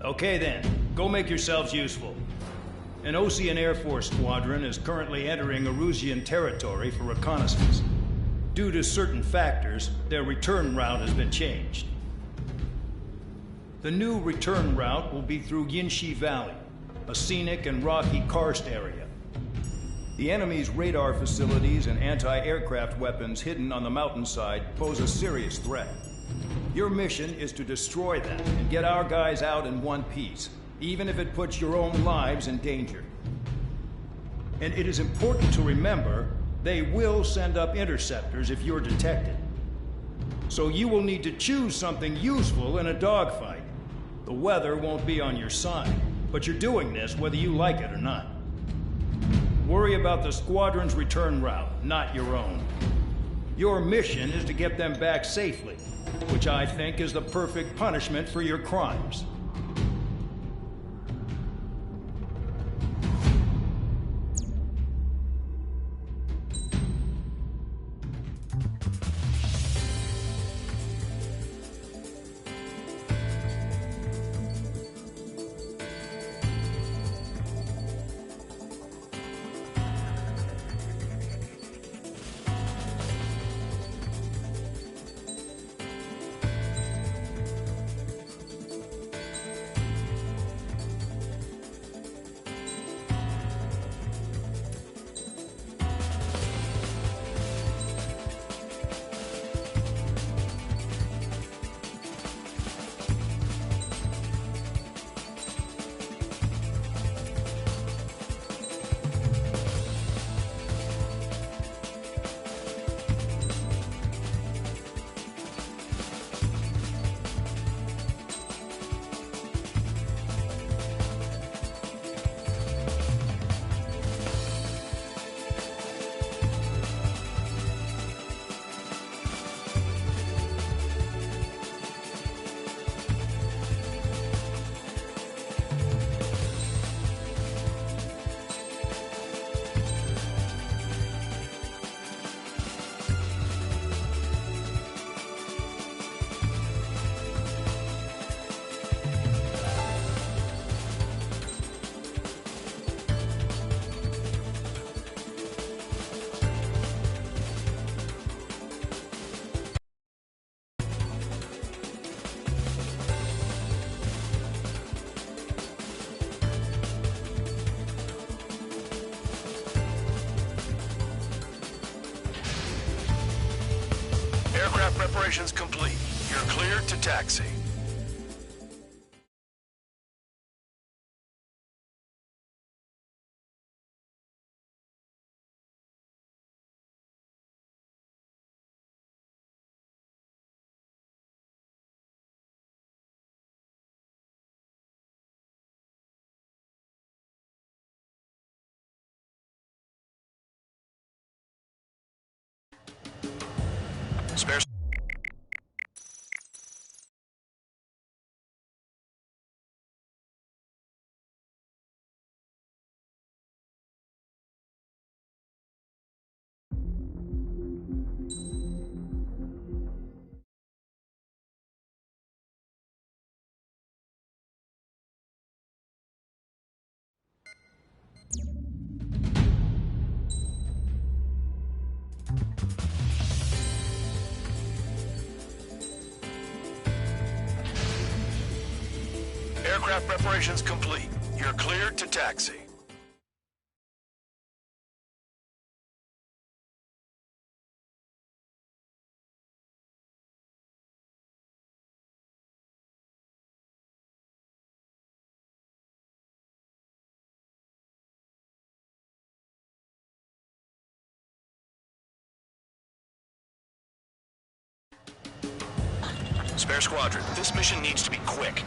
Okay then, go make yourselves useful. An Osean Air Force squadron is currently entering Erusian territory for reconnaissance. Due to certain factors, their return route has been changed. The new return route will be through Yinshi Valley, a scenic and rocky karst area. The enemy's radar facilities and anti-aircraft weapons hidden on the mountainside pose a serious threat. Your mission is to destroy them and get our guys out in one piece, even if it puts your own lives in danger. And it is important to remember, they will send up interceptors if you're detected. So you will need to choose something useful in a dogfight. The weather won't be on your side, but you're doing this whether you like it or not. Worry about the squadron's return route, not your own. Your mission is to get them back safely, which I think is the perfect punishment for your crimes. Aircraft preparations complete. You're cleared to taxi. Spare. Aircraft preparations complete. You're cleared to taxi. Spare squadron, this mission needs to be quick.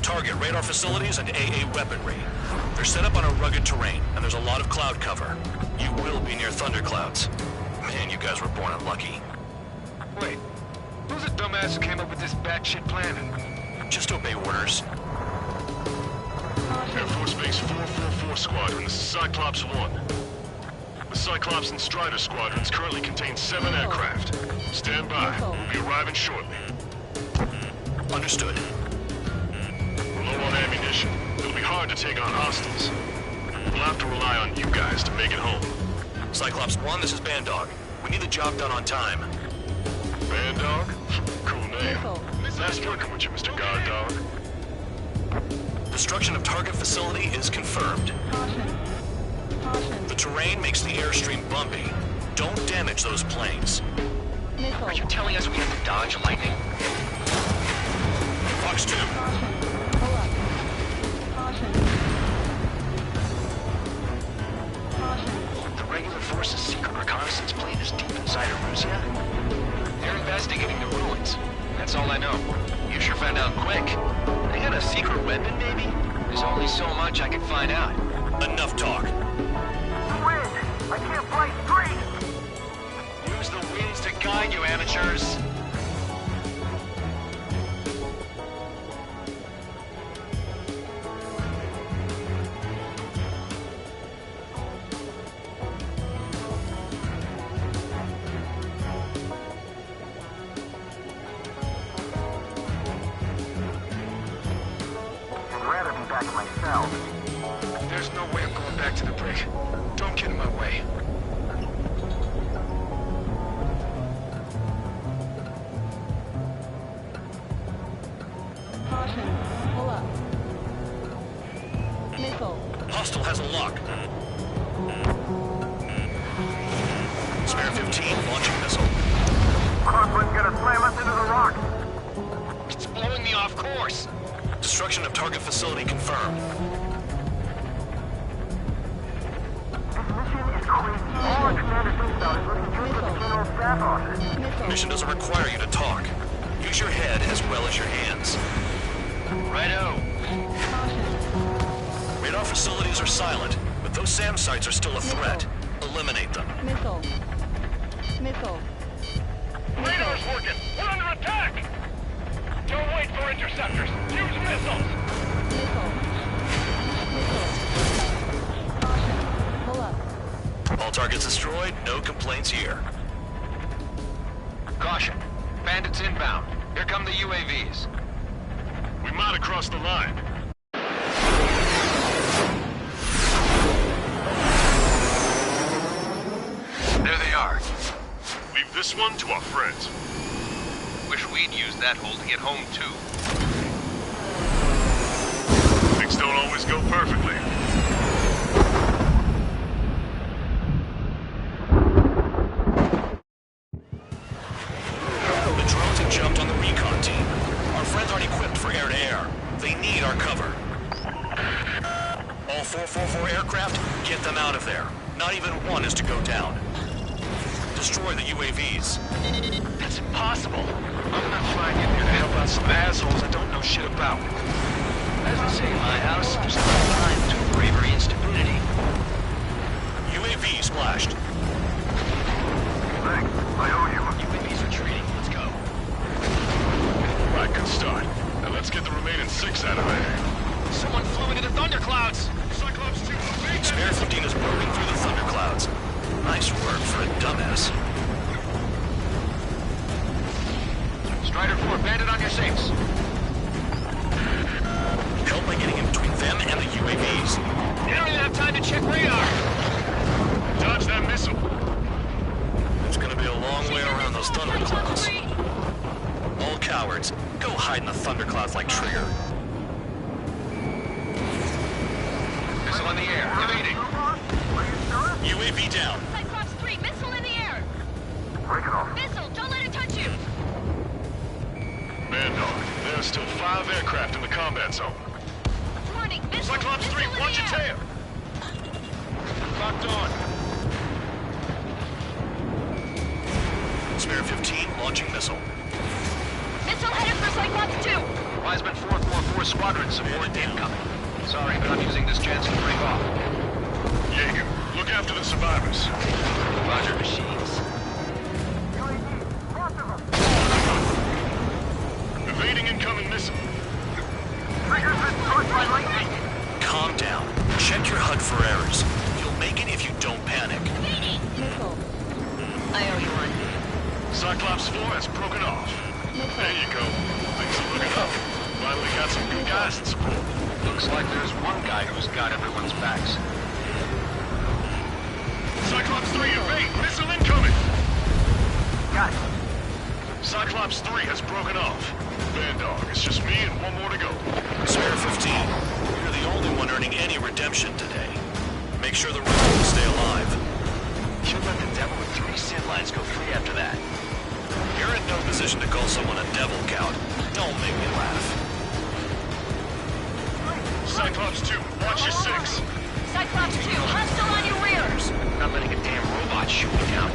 Target radar facilities and AA weaponry. They're set up on a rugged terrain, and there's a lot of cloud cover. You will be near thunderclouds. Man, you guys were born unlucky. Wait, who's the dumbass who came up with this batshit plan? Just obey orders. Air Force Base 444 Squadron, this is Cyclops 1. The Cyclops and Strider squadrons currently contain 7 aircraft. Stand by. We'll be arriving shortly. Understood. to take on hostiles. We'll have to rely on you guys to make it home. Cyclops 1, this is Bandog. We need the job done on time. Bandog? Cool name. Nice working with you, Mr. Guard Dog. Destruction of target facility is confirmed. Caution. Caution. The terrain makes the airstream bumpy. Don't damage those planes. Missile. Are you telling us we have to dodge lightning? Fox 2, Caution. Pull up. Caution. Caution. The regular force's secret reconnaissance plane is deep inside Erusia? They're investigating the ruins. That's all I know. You sure found out quick. They got a secret weapon, maybe? There's only so much I can find out. enough talk. Wind! I can't fly straight! Use the winds to guide you, amateurs. I'd rather be back in my cell. There's no way I'm going back to the brig. Don't get in my way. Caution. Pull up. Missile. Hostile has a lock. Spare 15, launching missile. Crosswind's gonna slam us into the rock. It's blowing me off course. Destruction of target facility confirmed. This mission is crazy. All our commander thinks about is looking through to the General Staff office. Missile. Mission doesn't require you to talk. Use your head as well as your hands. Righto. Caution. Radar facilities are silent, but those SAM sites are still a threat. Eliminate them. Missile. Missile. Radar's working! We're under attack! Don't wait for interceptors! Use missiles! Missile. Missile. Caution. Pull up. All targets destroyed, no complaints here. Caution. Bandits inbound. Here come the UAVs. We might have crossed the line. There they are. Leave this one to our friends. Wish we'd used that hole to get home, too. Things don't always go perfectly. The drones have jumped on the recon team. Our friends aren't equipped for air-to-air. They need our cover. All 444 aircraft, get them out of there. Not even one is to go down. Destroy the UAVs. That's impossible. I'm not flying in here to help out some assholes I don't know shit about. As I say in my house, there's a line between bravery and stupidity. UAV splashed. Thanks. I owe you. UAVs retreating. Let's go. Right, good start. Now let's get the remaining 6 out of there. Someone flew into the thunderclouds. Cyclops 2, evade Spare 15 is burning through the thunderclouds. Nice work for a dumbass. Strider 4, bandit on your safes. Help by getting in between them and the UAVs. They don't even have time to check radar. Dodge that missile. It's gonna be a long way around those thunderclouds. All cowards, go hide in the thunderclouds like Trigger. Missile in the air, evading. Are you sure? UAV down. Cyclops 3, missile in the air! Break it off. Missile, don't let it touch you! Bandog, there are still 5 aircraft in the combat zone. Warning, missile! Cyclops 3, missile in watch the your air. tail! Locked on. Spare 15, launching missile. Missile headed for Cyclops 2! Wiseman 444 squadron support incoming. Sorry, but I'm using this chance to break off. Jaeger, look after the survivors. Roger, machines. UAV, lots of them. Evading incoming missile. Triggers been pushed by lightning. Calm down. Check your HUD for errors. You'll make it if you don't panic. Missile. I owe you one. Cyclops 4 has broken off. There you go. Things are looking up. Finally got some good guys in support. Looks like there's one guy who's got everyone's backs. Cyclops 3, evade! Missile incoming! Got it. Cyclops 3 has broken off. Bandog, it's just me and one more to go. Spare 15. You're the only one earning any redemption today. Make sure the rest will stay alive. You let the devil with 3 sin lines go free after that. You're in no position to call someone a devil, Count. Don't make me laugh. Cyclops 2, watch your 6. Cyclops 2, hostile on your rears! Not letting a damn robot shoot me down.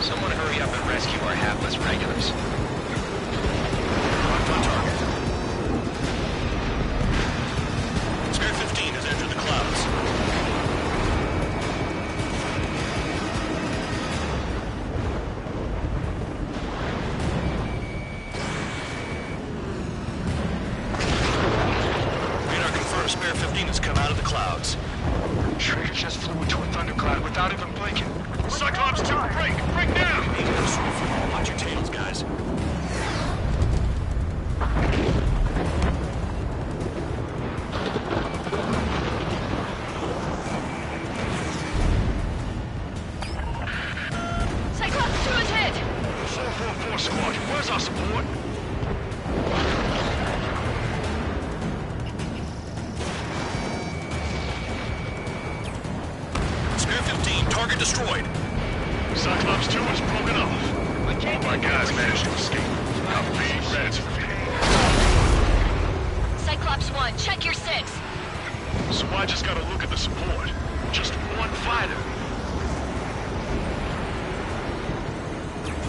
Someone hurry up and rescue our hapless regulars. Locked on target. Spare 15 has entered the clouds. Radar confirms Spare 15 has come out of the clouds. Trigger just flew into a thundercloud without even blinking. Cyclops 2, break! Break now! Watch your tails, guys. Cyclops 2 is hit! 444 squad, where's our support? Spare 15, target destroyed. Cyclops 2 is broken off. All my guys managed to escape. Now be ready to Cyclops 1, check your 6. So I just gotta look at the support. Just one fighter.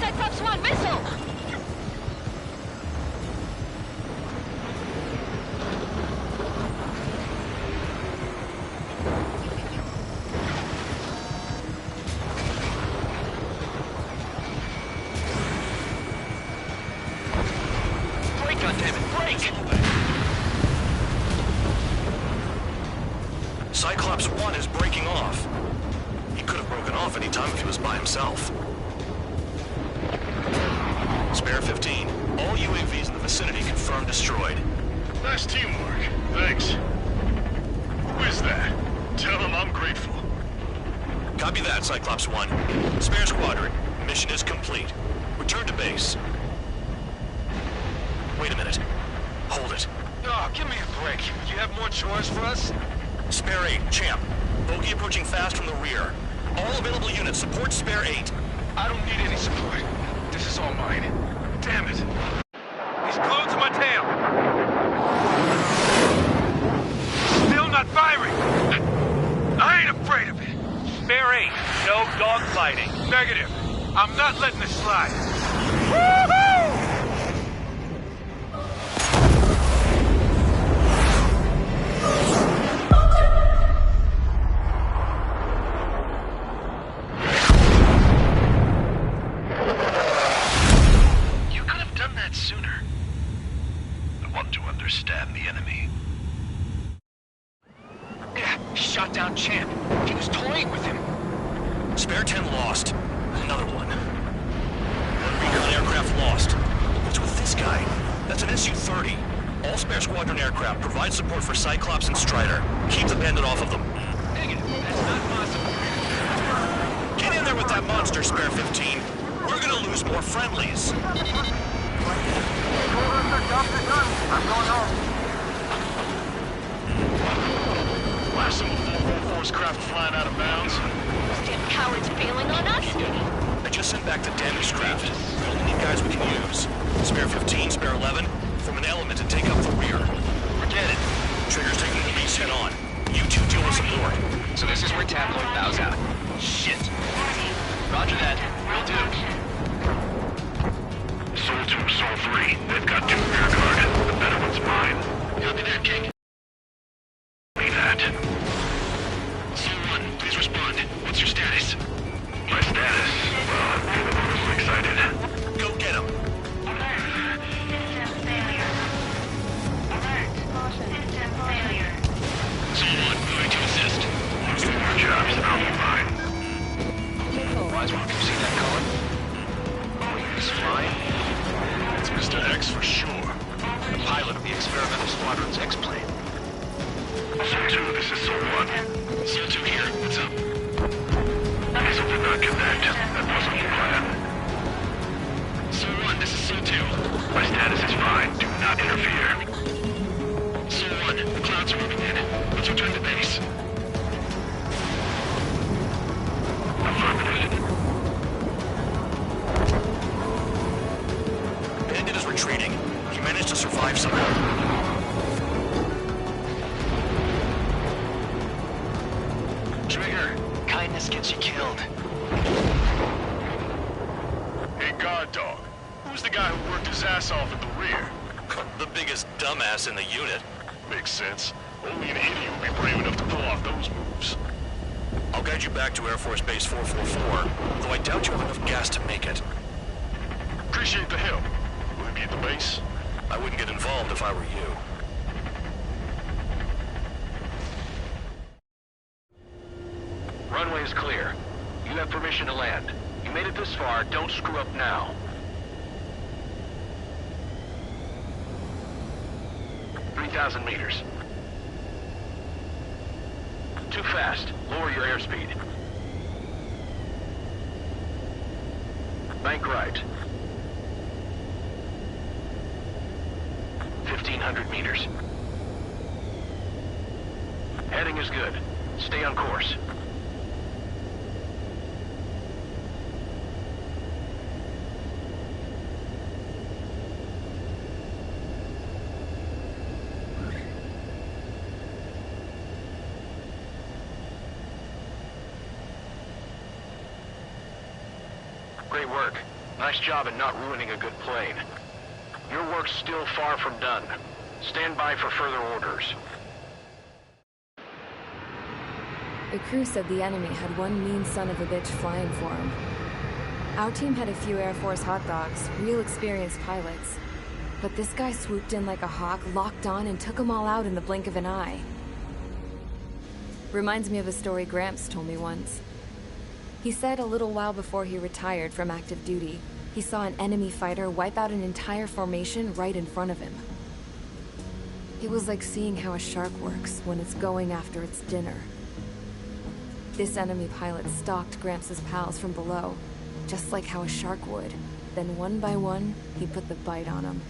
Cyclops 1, missile! Break, goddammit, break! Cyclops 1 is breaking off. He could have broken off any time if he was by himself. Spare 15. All UAVs in the vicinity confirmed destroyed. Nice teamwork. Thanks. Who is that? Tell him I'm grateful. Copy that, Cyclops 1. Spare squadron. Mission is complete. Return to base. Wait a minute. Hold it. Oh, give me a break. You have more chores for us? Spare 8, Champ. Bogey approaching fast from the rear. All available units support Spare 8. I don't need any support. This is all mine. Damn it. He's glued to my tail. Still not firing. I ain't afraid of it. Spare 8, no dogfighting. Negative. I'm not letting this slide. Woohoo! You could have done that sooner. I want to understand the enemy. Yeah, shot down Champ. He was toying with him. Spare 10 lost. Another one. One recon aircraft lost. What's with this guy? That's an Su-30. All Spare Squadron aircraft provide support for Cyclops and Strider. Keep the bandit off of them. Negative. That's not possible. Get in there with that monster, Spare 15. We're gonna lose more friendlies. Last some of 444's craft flying out of bounds. Damn cowards bailing on us? I just sent back the damaged craft. We only need guys we can use. Spare 15, Spare 11, form an element and take up the rear. Forget it. Trigger's taking the beast head on. You two deal with support. So this is where Tabloid bows out. Shit. Roger that. Will do. Soul 2, Soul 3. They've got 2 rear guard. The better one's mine. Copy that, King. Copy that. Soul 1, please respond. What's your status? My status? Well, I'm feeling a little excited. Go get him. 1. Seal 2 here. What's up? Missile did not connect. That wasn't the plan. Seal 1, this is Seal 2. My status is fine. Do not interfere. Seal 1, the clouds are moving in. Let's return to base. Affirmative. Bandit is retreating. He managed to survive somehow. Trigger, kindness gets you killed. Hey, guard dog. Who's the guy who worked his ass off at the rear? The biggest dumbass in the unit. Makes sense. Only an idiot would be brave enough to pull off those moves. I'll guide you back to Air Force Base 444, though I doubt you have enough gas to make it. Appreciate the help. Will it be at the base? I wouldn't get involved if I were you. Runway is clear. You have permission to land. You made it this far, don't screw up now. "3,000 meters. Too fast. Lower your airspeed. Bank right. 1,500 meters. Heading is good. Stay on course. Great work. Nice job in not ruining a good plane. Your work's still far from done. Stand by for further orders. The crew said the enemy had one mean son of a bitch flying for him. Our team had a few Air Force hot dogs, real experienced pilots. But this guy swooped in like a hawk, locked on, and took them all out in the blink of an eye. Reminds me of a story Gramps told me once. He said a little while before he retired from active duty, he saw an enemy fighter wipe out an entire formation right in front of him. It was like seeing how a shark works when it's going after its dinner. This enemy pilot stalked Gramps' pals from below, just like how a shark would. Then one by one, he put the bite on them.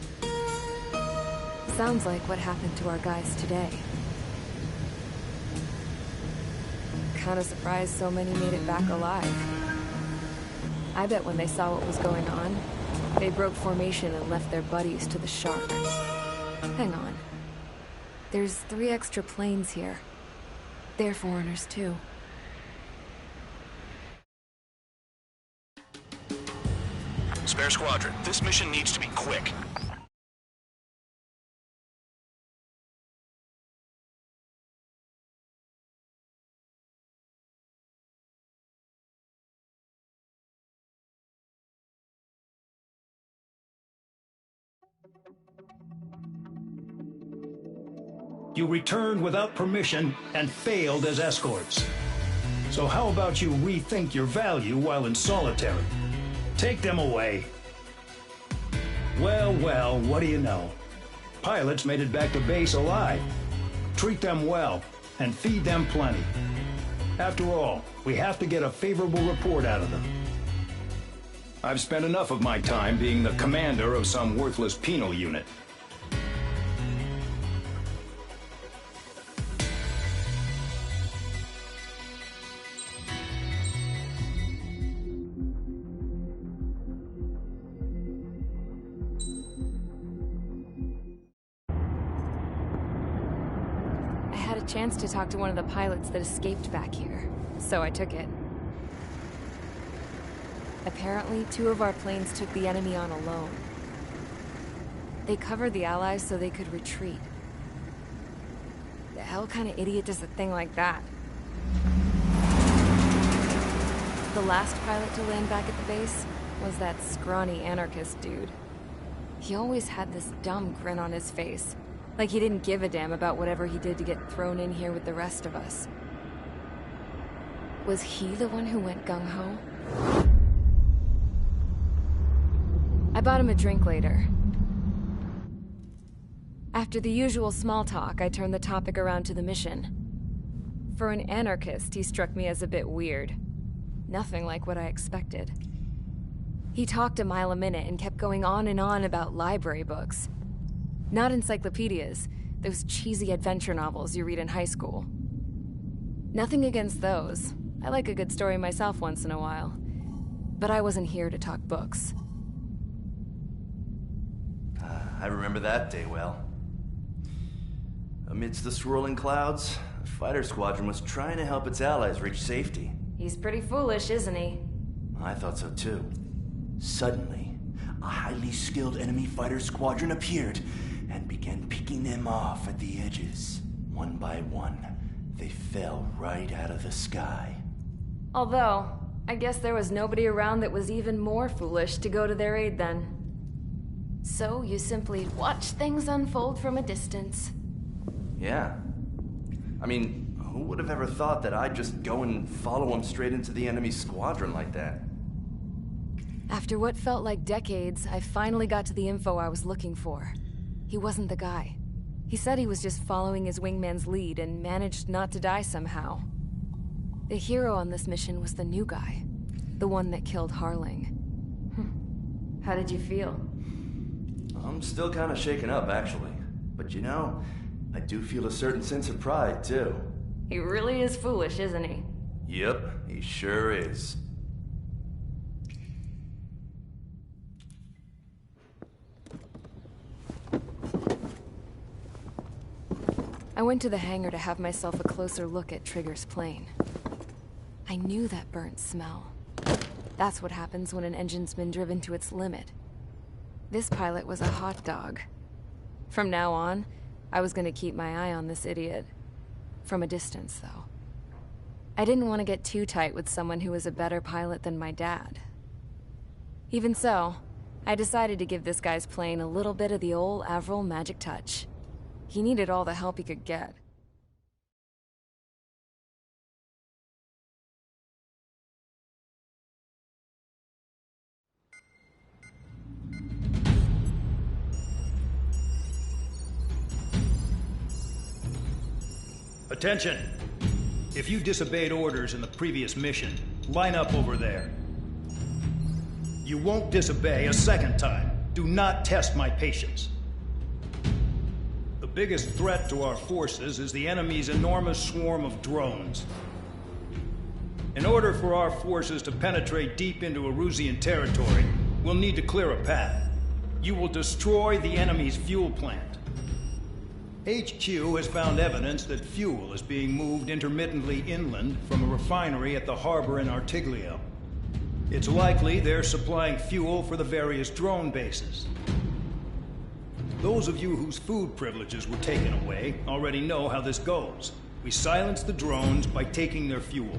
Sounds like what happened to our guys today. Kinda surprised so many made it back alive. I bet when they saw what was going on, they broke formation and left their buddies to the shark. Hang on. There's 3 extra planes here. They're foreigners too. Spare Squadron, this mission needs to be quick. You returned without permission and failed as escorts. So how about you rethink your value while in solitary? Take them away. Well, well, what do you know? Pilots made it back to base alive. Treat them well and feed them plenty. After all, we have to get a favorable report out of them. I've spent enough of my time being the commander of some worthless penal unit. Chance to talk to one of the pilots that escaped back here, so I took it. Apparently, 2 of our planes took the enemy on alone. They covered the Allies so they could retreat. The hell kind of idiot does a thing like that? The last pilot to land back at the base was that scrawny anarchist dude. He always had this dumb grin on his face. Like he didn't give a damn about whatever he did to get thrown in here with the rest of us. Was he the one who went gung-ho? I bought him a drink later. After the usual small talk, I turned the topic around to the mission. For an anarchist, he struck me as a bit weird. Nothing like what I expected. He talked a mile a minute and kept going on and on about library books. Not encyclopedias, those cheesy adventure novels you read in high school. Nothing against those. I like a good story myself once in a while. But I wasn't here to talk books. I remember that day well. Amidst the swirling clouds, the fighter squadron was trying to help its allies reach safety. He's pretty foolish, isn't he? I thought so too. Suddenly, a highly skilled enemy fighter squadron appeared and began picking them off at the edges. One by one, they fell right out of the sky. Although, I guess there was nobody around that was even more foolish to go to their aid then. So you simply watch things unfold from a distance. Yeah. I mean, who would have ever thought that I'd just go and follow him straight into the enemy squadron like that? After what felt like decades, I finally got to the info I was looking for. He wasn't the guy. He said he was just following his wingman's lead and managed not to die somehow. The hero on this mission was the new guy. The one that killed Harling. How did you feel? I'm still kind of shaken up, actually. But you know, I do feel a certain sense of pride, too. He really is foolish, isn't he? Yep, he sure is. I went to the hangar to have myself a closer look at Trigger's plane. I knew that burnt smell. That's what happens when an engine's been driven to its limit. This pilot was a hot dog. From now on, I was gonna keep my eye on this idiot. From a distance, though. I didn't want to get too tight with someone who was a better pilot than my dad. Even so, I decided to give this guy's plane a little bit of the old Avril magic touch. He needed all the help he could get. Attention! If you disobeyed orders in the previous mission, line up over there. You won't disobey a second time. Do not test my patience. The biggest threat to our forces is the enemy's enormous swarm of drones. In order for our forces to penetrate deep into Erusian territory, we'll need to clear a path. You will destroy the enemy's fuel plant. HQ has found evidence that fuel is being moved intermittently inland from a refinery at the harbor in Artiglio. It's likely they're supplying fuel for the various drone bases. Those of you whose food privileges were taken away already know how this goes. We silence the drones by taking their fuel.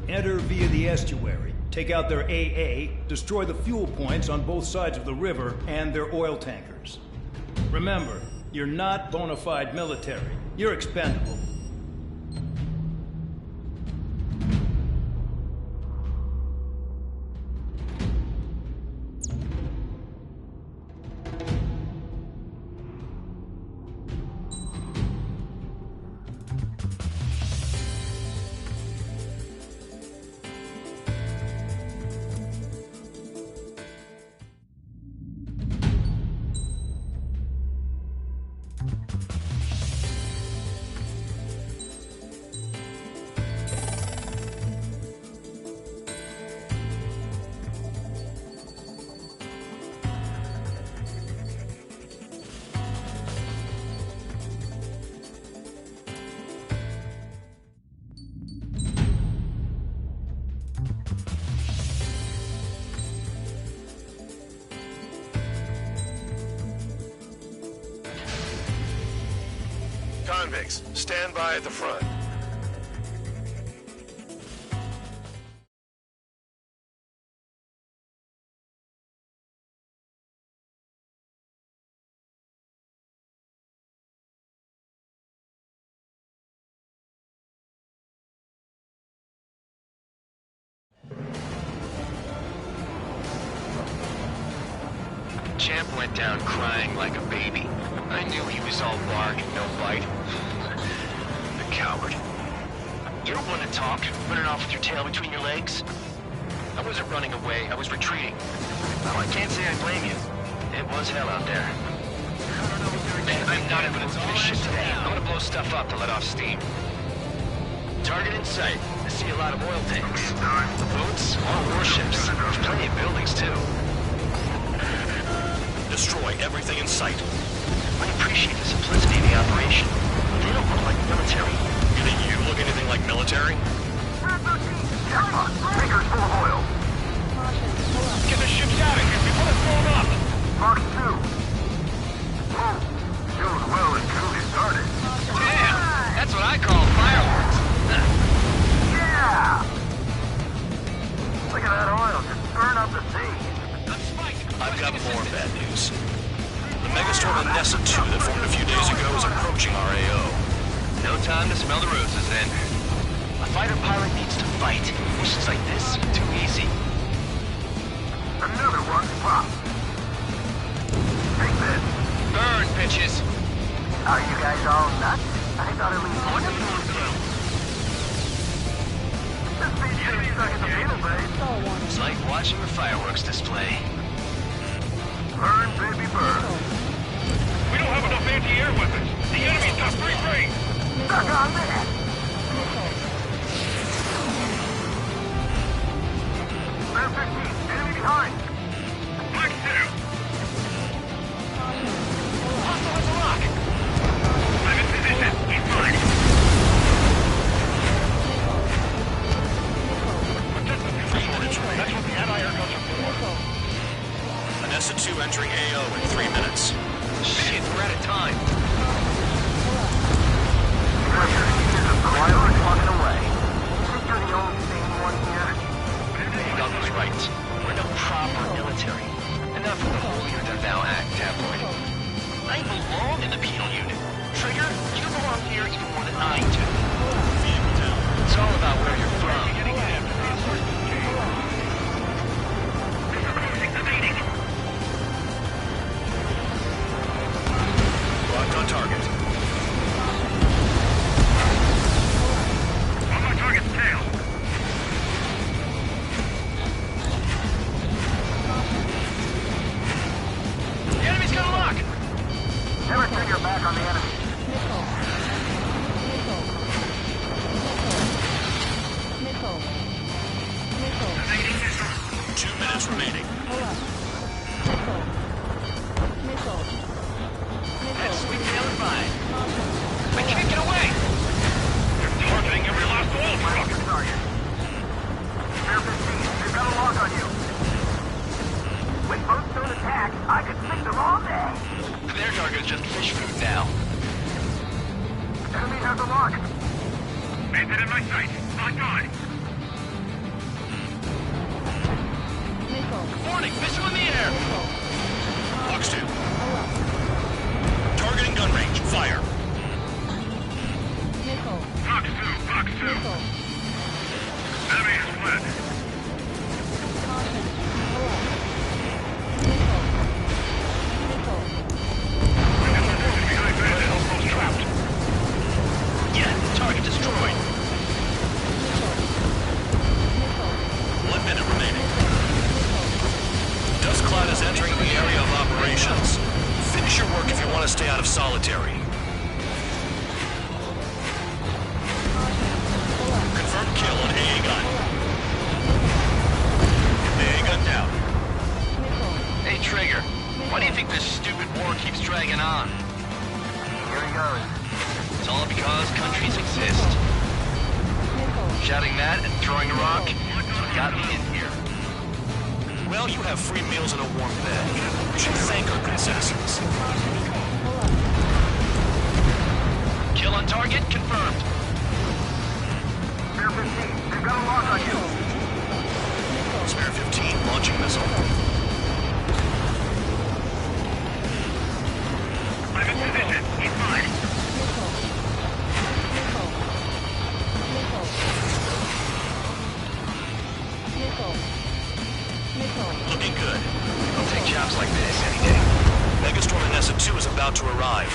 Enter via the estuary, take out their AA, destroy the fuel points on both sides of the river and their oil tankers. Remember, you're not bona fide military. You're expendable. Convicts, stand by at the front. Champ went down crying like a baby. I knew he was all bark and no bite. The coward. You're one to talk, running off with your tail between your legs. I wasn't running away, I was retreating. Well, I can't say I blame you. It was hell out there. And I'm not even gonna finish shit today. I'm gonna blow stuff up to let off steam. Target in sight. I see a lot of oil tanks. The boats, all warships. There's plenty of buildings, too. Destroy everything in sight. I appreciate the simplicity of the operation. They don't look like military. You think you look anything like military? Tankers full of oil. Get the ships out of here before it's blown up. Mark 2. Whoa. Shows well and truly started. Damn! That's what I call fireworks. Yeah! Look at that oil just burn up the sea. I've got more bad news. The megastorm in Nessa 2 that formed a few days ago is approaching our AO. No time to smell the roses then. A fighter pilot needs to fight. Missions like this, too easy. Another one's popped. Take this. Burn, bitches! Are you guys all nuts? I thought at least one of you was dead. This beats getting stuck in the middle, babe. It's like watching a fireworks display. Burn, baby, burn. We don't have enough anti-air weapons. The enemy's got free range. Stuck on that. Bear 15, enemy behind. Mark 2. Hostile has a lock. I'm in position. He's mine. That's what the anti-air guns are for. Nessa 2 entering AO in 3 minutes. Shit, we're out of time. Quietly walking away. Think you're the only sane one here? Doug was right. We're no proper military. Enough of the holier than thou act, tabloid. I belong in the penal unit. Trigger, you belong here even more than I do. It's all about where you're from. Locked on target. On my target's tail. The enemy's got a lock! Never turn your back on the enemy. Two minutes remaining. That's sweet sailing by. I can't get away! They're targeting every last oil truck. Target. Bear 15, they've got a lock on you. When boats don't attack, I could sink them all day. Their target is just fish food now. Enemy has a lock. Bandit in my sight. Lock on. Warning, missile in the air! Box 2. Targeting gun range. Fire. Box 2. Enemy has fled. Behind Bandit, almost trapped. Yeah, target destroyed. 1 minute remaining. Dust cloud is entering the area of operations. Finish your work if you want to stay out of solitary. Confirm kill on AA gun. AA gun down. Hey, Trigger, why do you think this stupid war keeps dragging on? Here he goes. It's all because countries exist. Shouting that and throwing a rock got me in here. Well, you have free meals and a warm bed. You should thank our good assassins. Kill on target confirmed. Bear 15, they've got a lock on you. Spare 15 launching missile. I'm in position. He's mine. Looking good. I'll take jobs like this any day. Megastorm in Nessa 2 is about to arrive.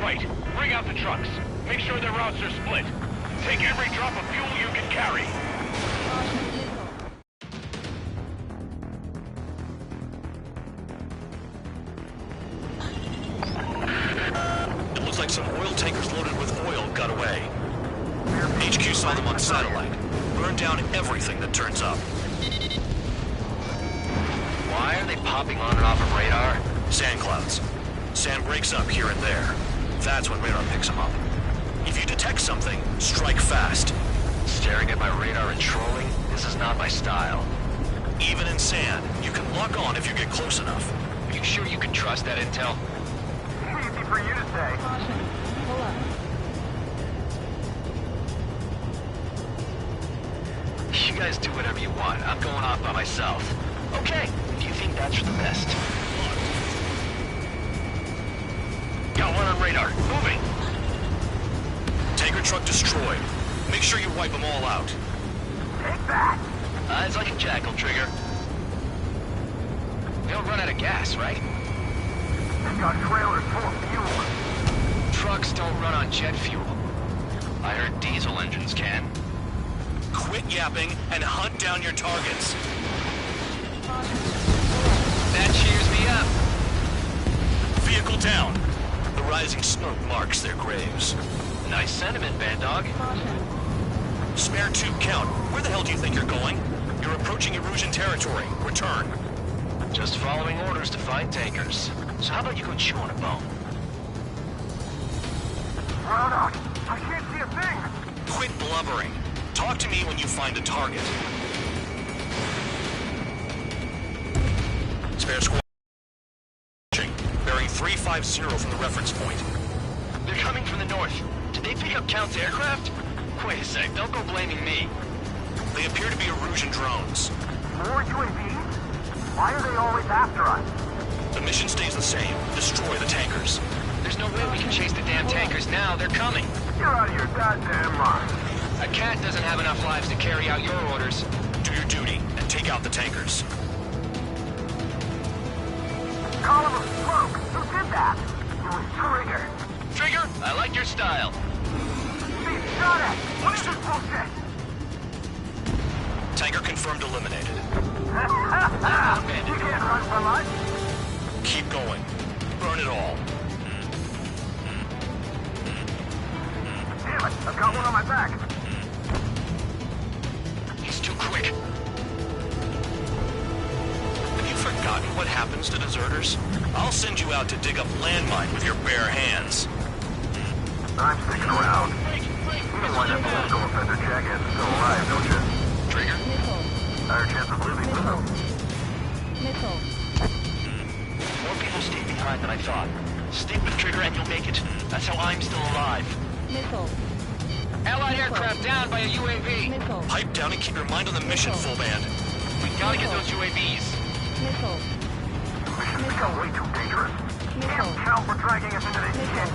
Right. Bring out the trucks. Make sure their routes are split. Take every drop of fuel you can carry. It looks like some oil tankers loaded with oil got away. HQ saw them on satellite. Burned down everything that turns up. Why are they popping on and off of radar? Sand clouds. Sand breaks up here and there. That's when radar picks them up. If you detect something, strike fast. Staring at my radar and trolling? This is not my style. Even in sand, you can lock on if you get close enough. Are you sure you can trust that intel? Easy for you to say. Caution. Pull up. You guys do whatever you want. I'm going off by myself. Okay, if you think that's for the best. Got one on radar. Moving. Tanker truck destroyed. Make sure you wipe them all out. Take that. Eyes like a jackal, Trigger. We don't run out of gas, right? They've got trailers full of fuel. Trucks don't run on jet fuel. I heard diesel engines can. Quit yapping and hunt down your targets. That cheers me up. Vehicle down. The rising smoke marks their graves. Nice sentiment, Bad Dog. Spare 2, count. Where the hell do you think you're going? You're approaching Erusian territory. Return. Just following orders to find tankers. So how about you go chew on a bone? Roanoke, I can't see a thing. Quit blubbering. Talk to me when you find a target. Spare squad. Bearing 350 from the reference point. They're coming from the north. Did they pick up Count's aircraft? Wait a sec, don't go blaming me. They appear to be Erusian drones. More UAVs? Why are they always after us? The mission stays the same. Destroy the tankers. There's no way we can chase the damn tankers now. They're coming. You're out of your goddamn mind. A cat doesn't have enough lives to carry out your orders. Do your duty and take out the tankers. Column of smoke. Who did that? It was Trigger. Trigger, I like your style. He's shot at. What is this bullshit? Tanker confirmed eliminated. You can't run from us. Keep going. Burn it all. Damn it, I've got one on my back. He's too quick. Have you forgotten what happens to deserters? I'll send you out to dig up landmine with your bare hands. I'm sticking around. You know why that political offender jackass is still alive, don't you? Trigger? Higher chance of living with him. More people stay behind than I thought. Stick with Trigger and you'll make it. That's how I'm still alive. Allied aircraft down by a UAV. Pipe down and keep your mind on the mission, full band. We gotta get those UAVs. Mission's become way too dangerous. Damn Count for dragging us into this shit.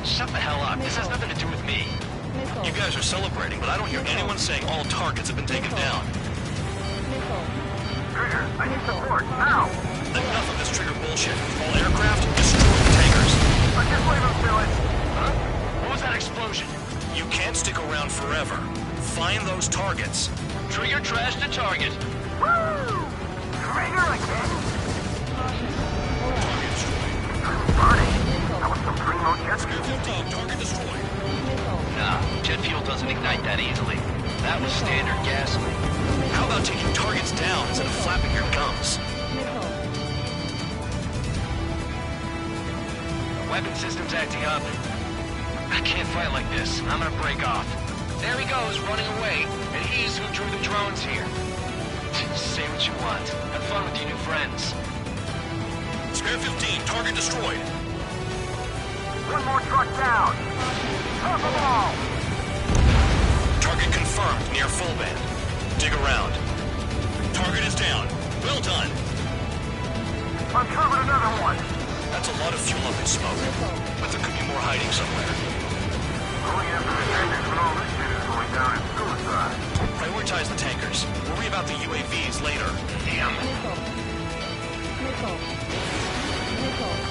Shut the hell up. This has nothing to do with me. You guys are celebrating, but I don't hear anyone saying all targets have been taken down. Trigger, I need support, now! Enough of this Trigger bullshit. All aircraft, destroy the tankers. I just leave him to it. Huh? What was that explosion? You can't stick around forever. Find those targets. Trigger trashed the target. Woo! Trigger again? Target destroyed. Burning. That was some primo jet Spare fuel. 15, target destroyed. Nah, jet fuel doesn't ignite that easily. That was standard gasoline. How about taking targets down instead of flapping your gums? Weapon system's acting up. I can't fight like this. I'm gonna break off. There he goes, running away. And he's who drew the drones here. Say what you want. Have fun with your new friends. Spare 15, target destroyed. One more truck down. Top them all. Target confirmed near full band. Dig around. Target is down. Well done. I'm covered another one. That's a lot of fuel up in smoke. But there could be more hiding somewhere. Going after the tankers when all this shit is going down in suicide. Prioritize the tankers. Worry about the UAVs later. Damn.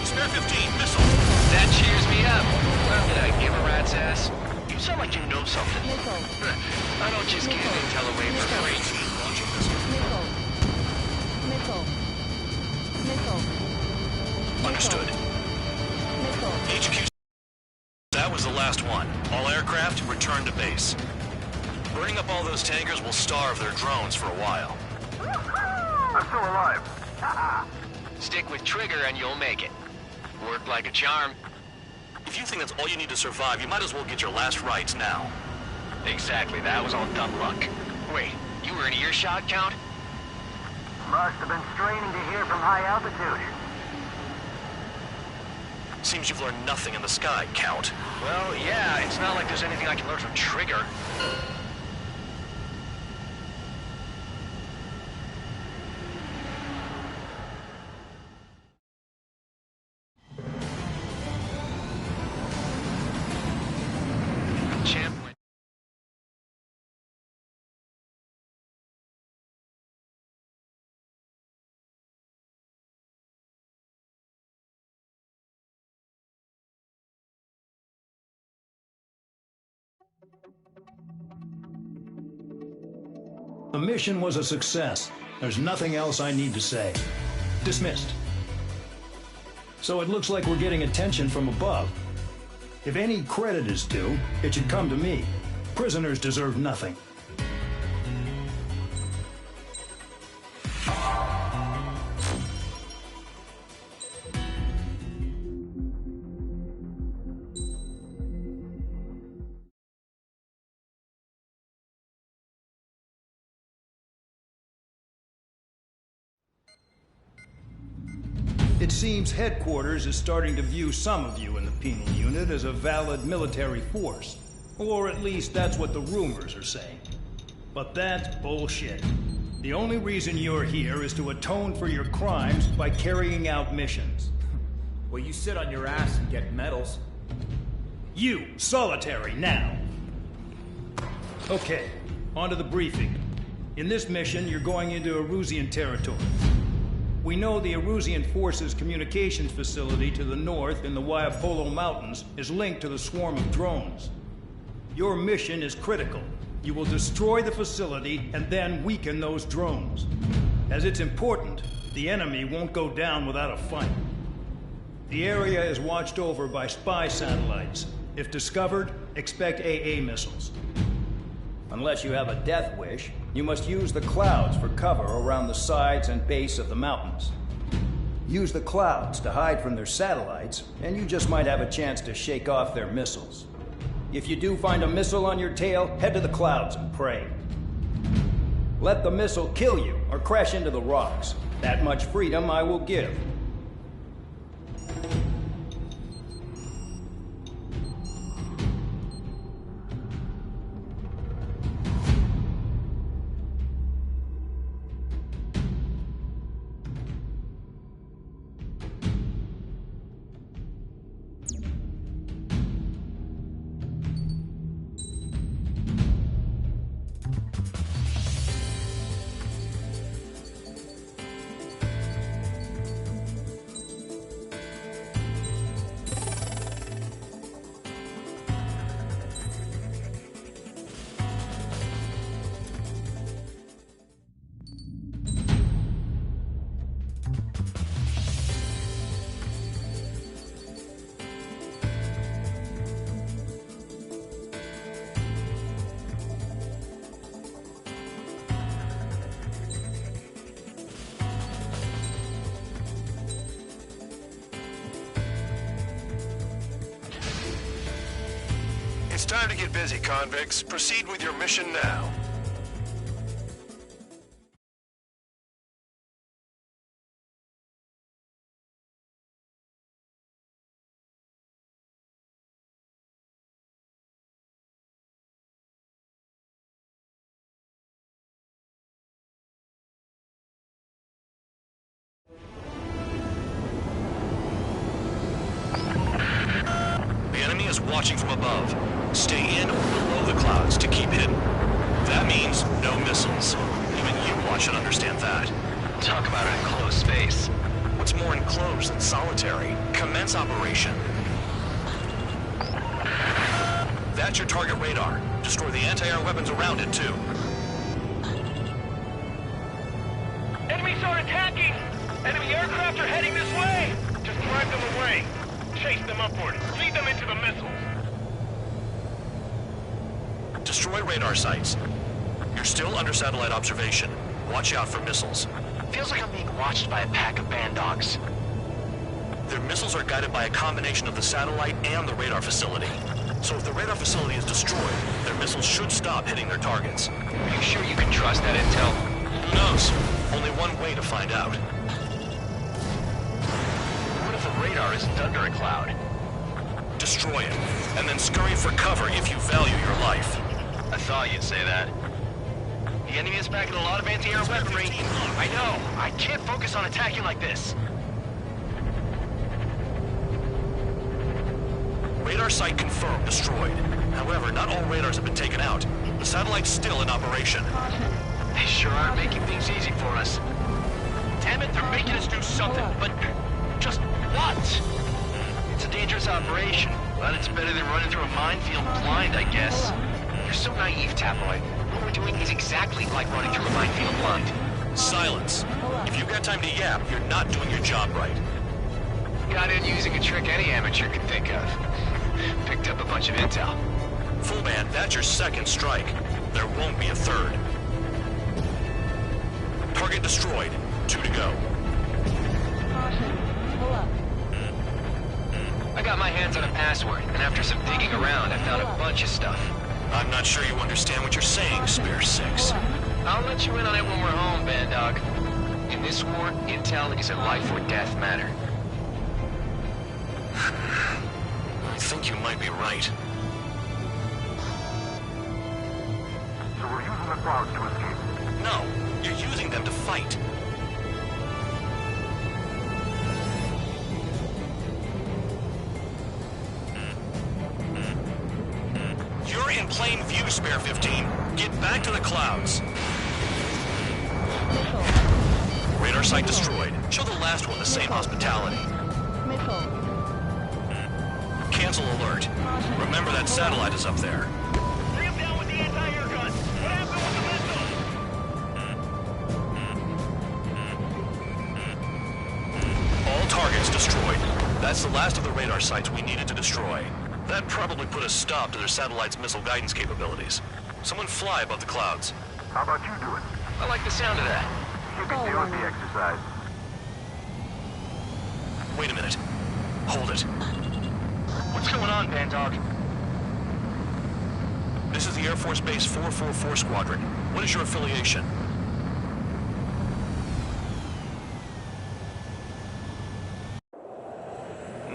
Spare 15, missile. That cheers me up. I'm gonna give a rat's ass. You sound like you know something. I don't just give intel away for free. Understood. HQ. That was the last one. All aircraft, return to base. Burning up all those tankers will starve their drones for a while. I'm still alive. Stick with Trigger and you'll make it. Worked like a charm. If you think that's all you need to survive, you might as well get your last rites now. Exactly, that was all dumb luck. Wait, you were in earshot, Count? Must have been straining to hear from high altitude. Seems you've learned nothing in the sky, Count. Well, yeah, it's not like there's anything I can learn from Trigger. Champ went. The mission was a success. There's nothing else I need to say. Dismissed. So it looks like we're getting attention from above. If any credit is due, it should come to me. Prisoners deserve nothing. It seems headquarters is starting to view some of you in the penal unit as a valid military force. Or at least that's what the rumors are saying. But that's bullshit. The only reason you're here is to atone for your crimes by carrying out missions. Well, you sit on your ass and get medals. You, solitary, now. Okay, on to the briefing. In this mission, you're going into Erusian territory. We know the Erusian Forces communications facility to the north in the Waiapolo Mountains is linked to the swarm of drones. Your mission is critical. You will destroy the facility and then weaken those drones. As it's important, the enemy won't go down without a fight. The area is watched over by spy satellites. If discovered, expect AA missiles. Unless you have a death wish, you must use the clouds for cover around the sides and base of the mountains. Use the clouds to hide from their satellites, and you just might have a chance to shake off their missiles. If you do find a missile on your tail, head to the clouds and pray. Let the missile kill you or crash into the rocks. That much freedom I will give. It's time to get busy, convicts. Proceed with your mission now. The enemy is watching from above. Stay in or below the clouds to keep hidden. That means no missiles. Even you should understand that. Talk about an enclosed space. What's more enclosed than solitary? Commence operation. That's your target radar. Destroy the anti-air weapons around it, too. Enemies are attacking! Enemy aircraft are heading this way! Just drive them away. Chase them upward. Lead them into the missiles. Destroy radar sites. You're still under satellite observation. Watch out for missiles. Feels like I'm being watched by a pack of band dogs. Their missiles are guided by a combination of the satellite and the radar facility. So if the radar facility is destroyed, their missiles should stop hitting their targets. Are you sure you can trust that intel? Who knows? Only one way to find out. What if the radar isn't under a cloud? Destroy it, and then scurry for cover if you value your life. I thought you'd say that. The enemy is packing a lot of anti-air weaponry. I know. I can't focus on attacking like this. Radar site confirmed destroyed. However, not all radars have been taken out. The satellite's still in operation. They sure are making things easy for us. Damn it, they're making us do something, but just what? It's a dangerous operation, but it's better than running through a minefield blind, I guess. You're so naive, Tabloid. What we're doing is exactly like running through a minefield blind. Silence. If you've got time to yap, you're not doing your job right. Got in using a trick any amateur could think of. Picked up a bunch of intel. Full man, that's your second strike. There won't be a third. Target destroyed. 2 to go. I got my hands on a password, and after some digging around, I found a bunch of stuff. I'm not sure you understand what you're saying, Spare 6. I'll let you in on it when we're home, Band Dog. In this war, intel is a life or death matter. I think you might be right. So we're using the clouds to escape. No, you're using them to fight. You're in plain view, Spare 15. Get back to the clouds. Radar site destroyed. Show the last one the same hospitality. Cancel alert. Remember that satellite is up there. Bring him down with the anti-air gun. What happened with the missile? All targets destroyed. That's the last of the radar sites we needed to destroy. That probably put a stop to their satellite's missile guidance capabilities. Someone fly above the clouds. How about you do it? I like the sound of that. You can deal with the exercise. Wait a minute. Hold it. What's going on, Band Dog? This is the Air Force Base 444 Squadron. What is your affiliation?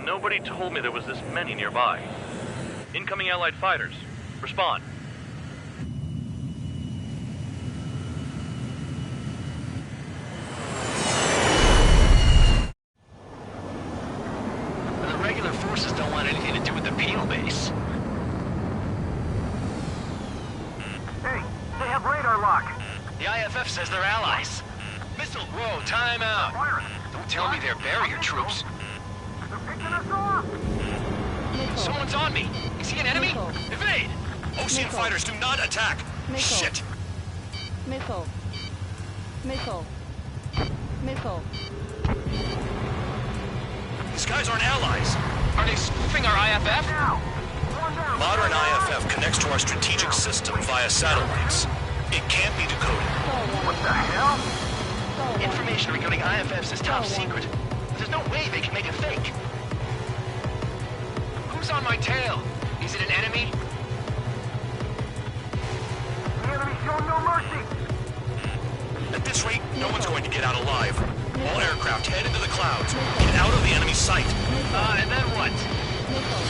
Nobody told me there was this many nearby. Incoming Allied fighters. Respond. The regular forces don't want anything to do with the penal base. Hey, they have radar lock. The IFF says they're allies. Missile, whoa, time out. Firing. Don't tell me they're barrier troops. They're picking us off. Someone's on me. Is he an enemy? Evade! Ocean fighters do not attack! Shit! Missile. Missile. Missile. These guys aren't allies. Are they spoofing our IFF? Now. One down. Modern IFF connects to our strategic system via satellites. It can't be decoded. What the hell? Information regarding IFFs is top secret. There's no way they can make it fake. Who's on my tail? Is it an enemy? The enemy showing no mercy. At this rate, no one's going to get out alive. All aircraft head into the clouds. Get out of the enemy's sight. And then what? Missile.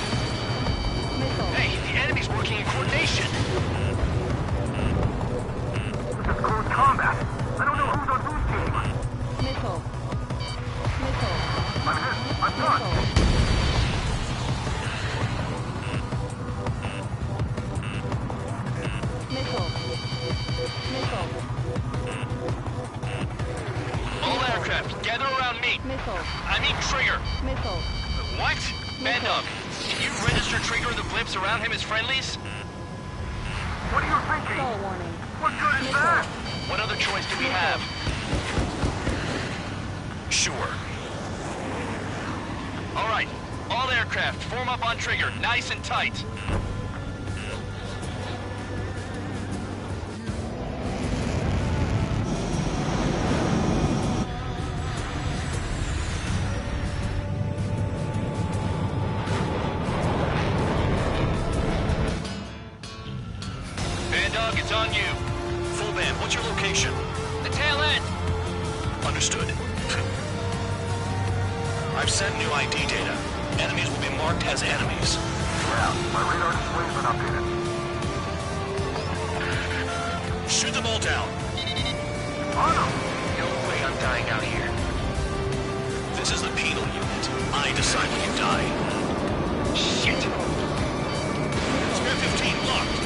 Missile. Hey, the enemy's working in coordination. This is close combat. I don't know who's on whose team. Missile. Missile. I'm hit. I'm done. Missile. Missile. All aircraft, gather around me. Missile. I mean trigger. Missile. What? Bandog, can you register Trigger and the blimps around him as friendlies? What are you thinking? Stall warning. What good is that? What other choice do we have? Sure. All right, all aircraft, form up on Trigger, nice and tight. Bandog, it's on you. Full band, what's your location? The tail end. Understood. I've sent new ID data. Enemies will be marked as enemies. Yeah, my radar display's been updated. Shoot them all down. On them! No way I'm dying out here. This is the penal unit. I decide when you die. Shit! Spare 15 locked.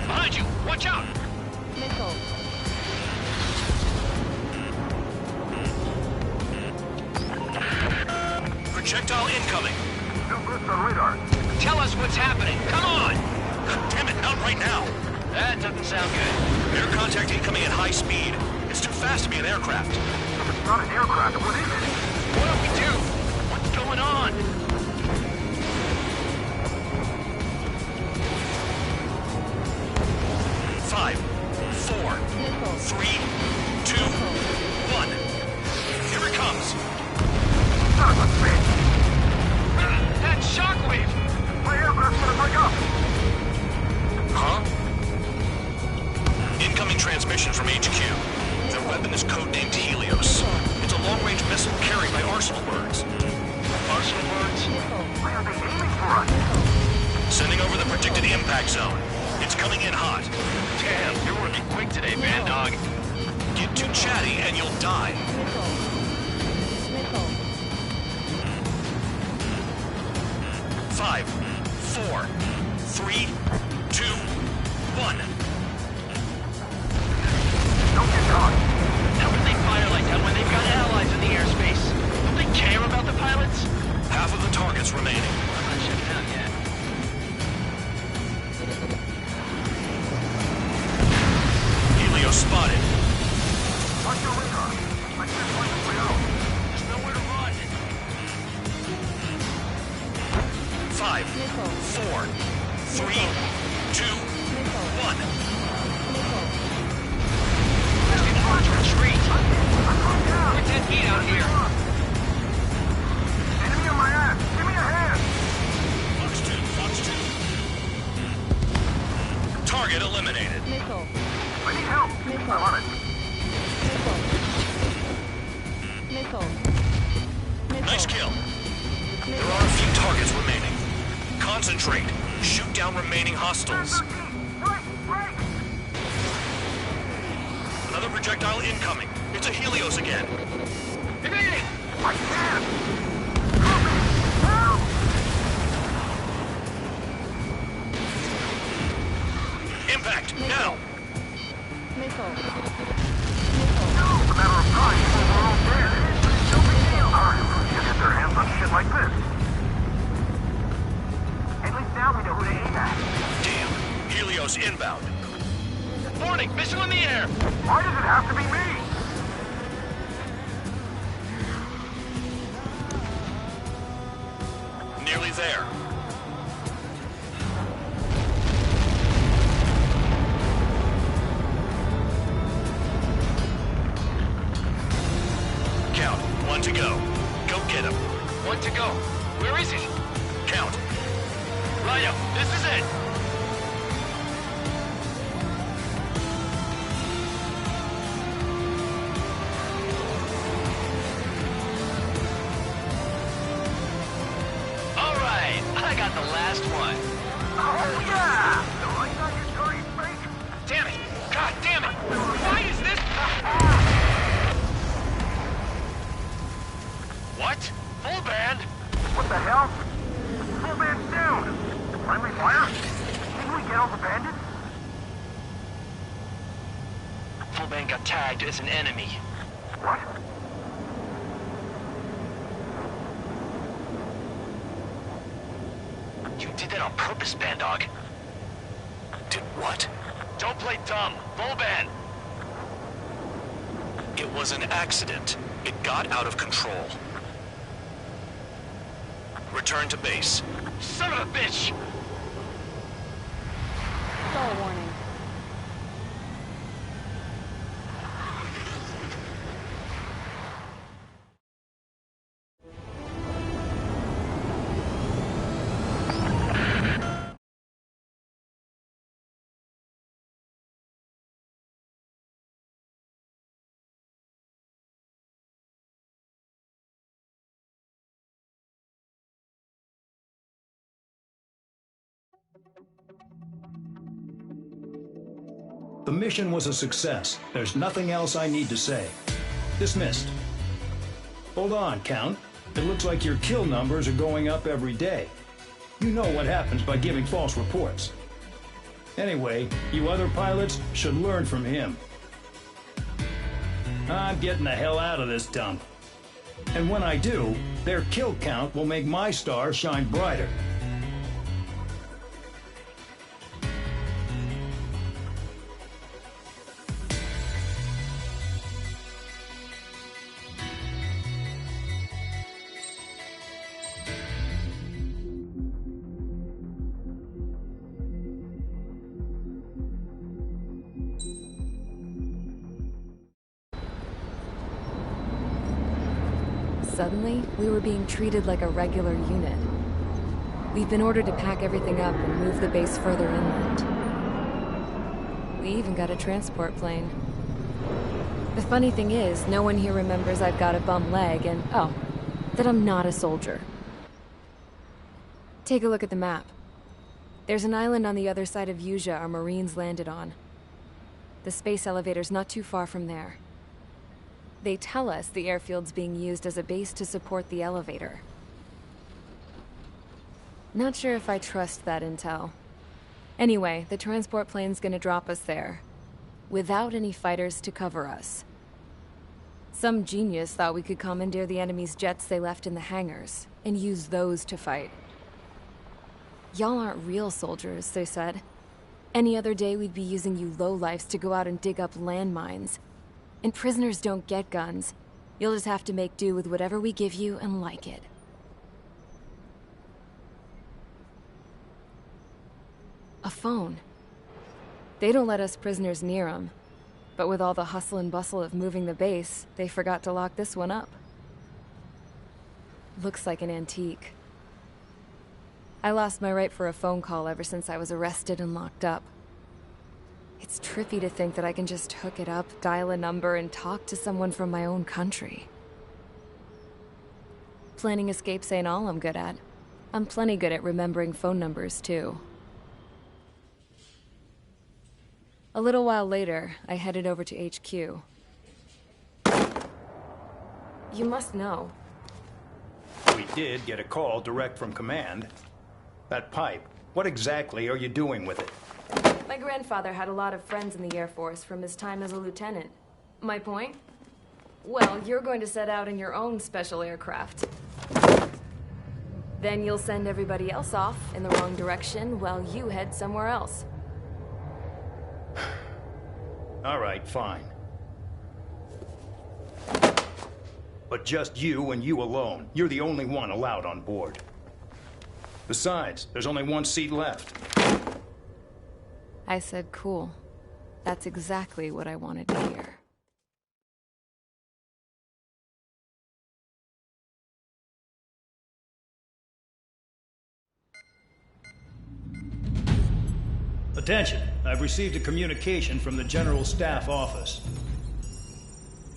Behind you! Watch out! Missile. Projectile incoming. Still good on radar. Tell us what's happening. Come on! Damn it, not right now. That doesn't sound good. Air contact incoming at high speed. It's too fast to be an aircraft. If it's not an aircraft, what is it? What do we do? What's going on? Five, four, Missile. 3, 2, 1. Here it comes. Son of a bitch! That shockwave! My aircraft's gonna break up! Huh? Incoming transmission from HQ. Their weapon is codenamed Helios. It's a long-range missile carried by Arsenal birds. Arsenal birds? Why are they aiming for us? Sending over the predicted impact zone. It's coming in hot. Damn, you're working quick today, Bandog. Get too chatty and you'll die. Missile. Missile. 5, 4, 3, 2, 1. Don't get caught. How would they fire like that when they've got allies in the airspace? Don't they care about the pilots? Half of the targets remaining. I'm not checking out yet. Helios spotted. Watch your radar. I can't find the way out. There's nowhere to run. 5, Missile. 4, 3, 2, Missile. 1. Missile. There's the orange retreat. I'm going down! We're 10 feet out here. Enemy on my ass! Give me a hand! Fox 2, Fox 2. Target eliminated. Missile. I need help! Missile. I'm on it. Missile. Missile. Missile. Nice kill. There Missile. are a few targets remaining. Concentrate. Shoot down remaining hostiles. Break! Break! Another projectile incoming. It's a Helios again. Evading! I can't! Help me! Help! Impact, now! Missile. It's a matter of time before we're all dead. It's no big deal. Alright, you get their hands on shit like this. At least now we know who to aim at. Damn. Helios inbound. Warning, missile in the air! Why does it have to be me? Nearly there. Count. 1 to go. Go get him. 1 to go. Where is he? Count. Ryo, this is it! Alright, I got the last one. Oh yeah! So I thought you dirty fake. Damn it! God damn it! Why is this... What? Full band? What the hell? Full band's down. Friendly fire? Didn't we get all the bandits? Full band got tagged as an enemy. What? You did that on purpose, Bandog. Did what? Don't play dumb. Volban! It was an accident. It got out of control. Return to base. Son of a bitch! Stall warning. The mission was a success. There's nothing else I need to say. Dismissed. Hold on, Count. It looks like your kill numbers are going up every day. You know what happens by giving false reports. Anyway, you other pilots should learn from him. I'm getting the hell out of this dump. And when I do, their kill count will make my star shine brighter. Suddenly, we were being treated like a regular unit. We've been ordered to pack everything up and move the base further inland. We even got a transport plane. The funny thing is, no one here remembers I've got a bum leg and, oh, that I'm not a soldier. Take a look at the map. There's an island on the other side of Usea our Marines landed on. The space elevator's not too far from there. They tell us the airfield's being used as a base to support the elevator. Not sure if I trust that intel. Anyway, the transport plane's gonna drop us there, without any fighters to cover us. Some genius thought we could commandeer the enemy's jets they left in the hangars, and use those to fight. Y'all aren't real soldiers, they said. Any other day we'd be using you lowlifes to go out and dig up landmines. And prisoners don't get guns. You'll just have to make do with whatever we give you and like it. A phone. They don't let us prisoners near them. But with all the hustle and bustle of moving the base, they forgot to lock this one up. Looks like an antique. I lost my right for a phone call ever since I was arrested and locked up. It's trippy to think that I can just hook it up, dial a number, and talk to someone from my own country. Planning escapes ain't all I'm good at. I'm plenty good at remembering phone numbers, too. A little while later, I headed over to HQ. You must know. We did get a call direct from command. That pipe, what exactly are you doing with it? My grandfather had a lot of friends in the Air Force from his time as a lieutenant. My point? Well, you're going to set out in your own special aircraft. Then you'll send everybody else off in the wrong direction while you head somewhere else. All right, fine. But just you and you alone. You're the only one allowed on board. Besides, there's only one seat left. I said cool. That's exactly what I wanted to hear. Attention, I've received a communication from the General Staff Office.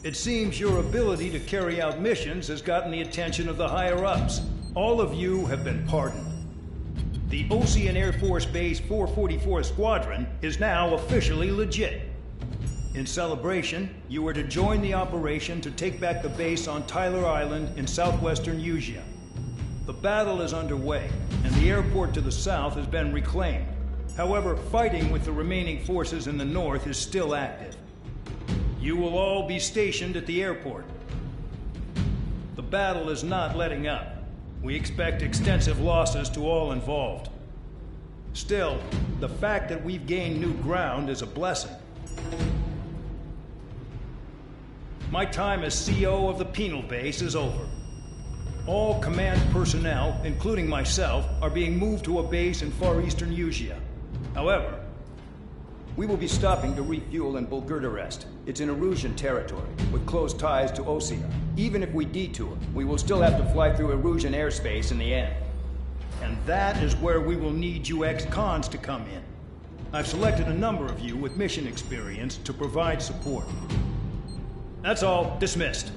It seems your ability to carry out missions has gotten the attention of the higher-ups. All of you have been pardoned. The Ocean Air Force Base 444 Squadron is now officially legit. In celebration, you are to join the operation to take back the base on Tyler Island in southwestern Usea. The battle is underway, and the airport to the south has been reclaimed. However, fighting with the remaining forces in the north is still active. You will all be stationed at the airport. The battle is not letting up. We expect extensive losses to all involved. Still, the fact that we've gained new ground is a blessing. My time as CO of the penal base is over. All command personnel, including myself, are being moved to a base in far eastern Usia. However, we will be stopping to refuel in Bulgurdarest. It's in Erusian territory, with close ties to Osea. Even if we detour, we will still have to fly through Erusian airspace in the end. And that is where we will need you ex-cons to come in. I've selected a number of you with mission experience to provide support. That's all. Dismissed.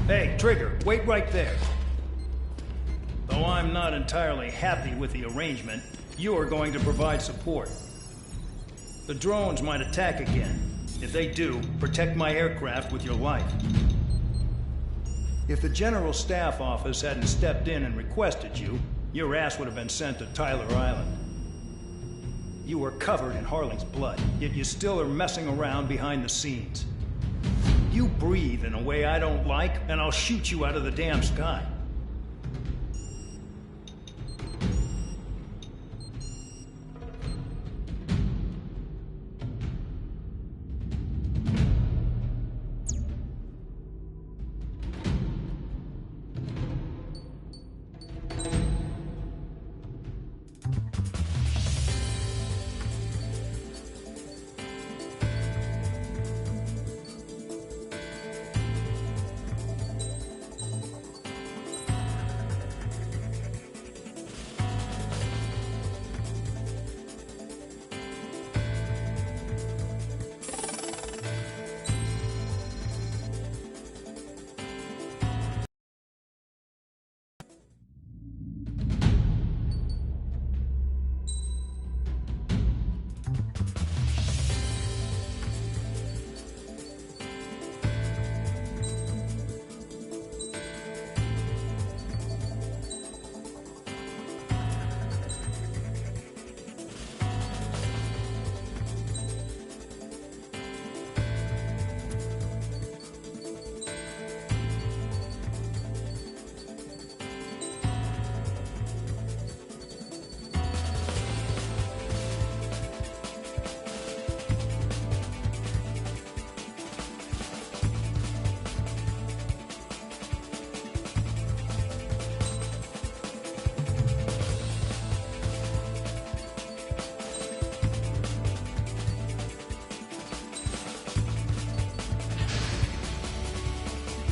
Hey, Trigger, wait right there. Though I'm not entirely happy with the arrangement, you are going to provide support. The drones might attack again. If they do, protect my aircraft with your life. If the General Staff Office hadn't stepped in and requested you, your ass would have been sent to Tyler Island. You were covered in Harling's blood, yet you still are messing around behind the scenes. You breathe in a way I don't like, and I'll shoot you out of the damn sky.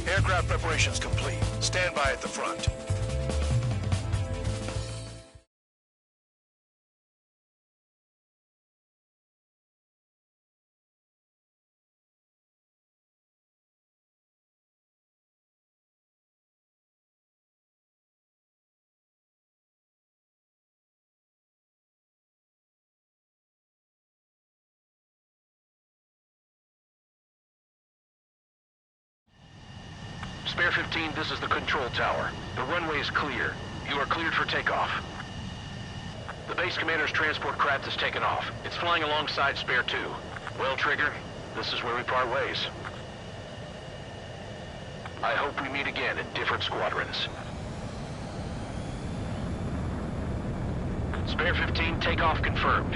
Aircraft preparations complete. Stand by at the front. Spare 15, this is the control tower. The runway is clear. You are cleared for takeoff. The base commander's transport craft has taken off. It's flying alongside Spare 2. Well, Trigger, this is where we part ways. I hope we meet again in different squadrons. Spare 15, takeoff confirmed.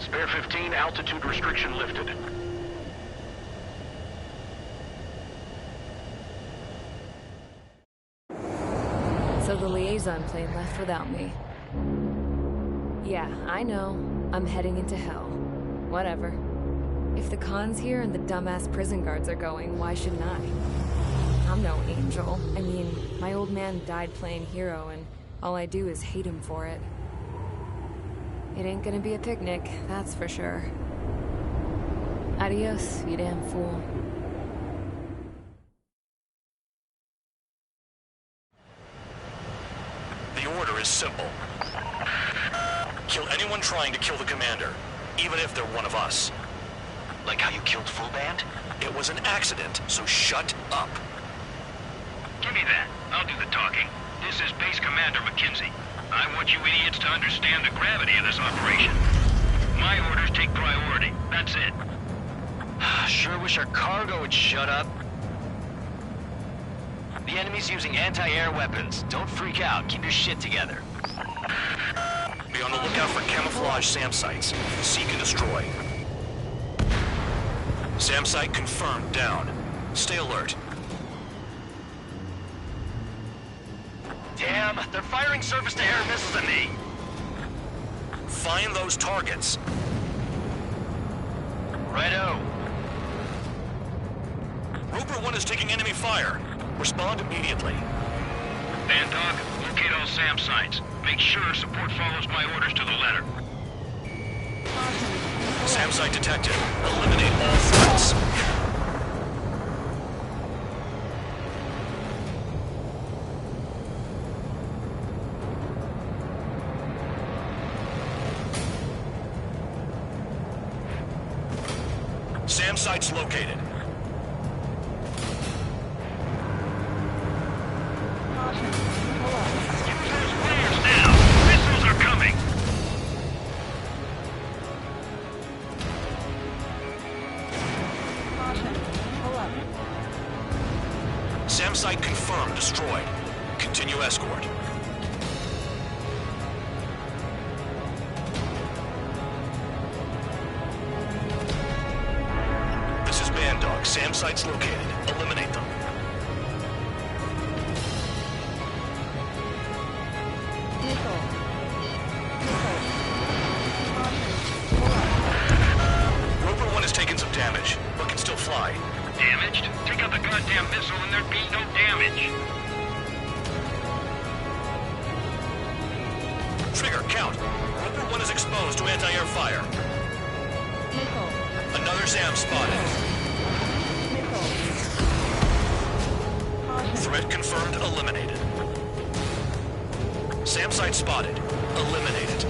Spare 15, altitude restriction lifted. So the liaison plane left without me. Yeah, I know. I'm heading into hell. Whatever. If the con's here and the dumbass prison guards are going, why shouldn't I? I'm no angel. I mean, my old man died playing hero, and all I do is hate him for it. It ain't gonna be a picnic, that's for sure. Adios, you damn fool. The order is simple. Kill anyone trying to kill the commander, even if they're one of us. Like how you killed Full Band? It was an accident, so shut up. Give me that. I'll do the talking. This is Base Commander McKenzie. I want you idiots to understand the gravity of this operation. My orders take priority. That's it. Sure wish our cargo would shut up. The enemy's using anti-air weapons. Don't freak out. Keep your shit together. Be on the lookout for camouflage SAM sites. Seek and destroy. SAM site confirmed. Down. Stay alert. Damn, they're firing surface-to-air missiles at me. Find those targets. Righto. Roper 1 is taking enemy fire. Respond immediately. Bandog, locate all SAM sites. Make sure support follows my orders to the letter. SAM site detected. Eliminate all threats. SAM site's located. SAM site confirmed, destroyed. Continue escort. This is Bandog. SAM site's located. Eliminate them. Roper 1 has taken some damage, but can still fly. Damaged? Take out the goddamn missile and there'd be no damage. Trigger, count. Roper 1 is exposed to anti-air fire. Missile. Another SAM spotted. Missile. Caution. Threat confirmed, eliminated. SAM site spotted. Eliminated.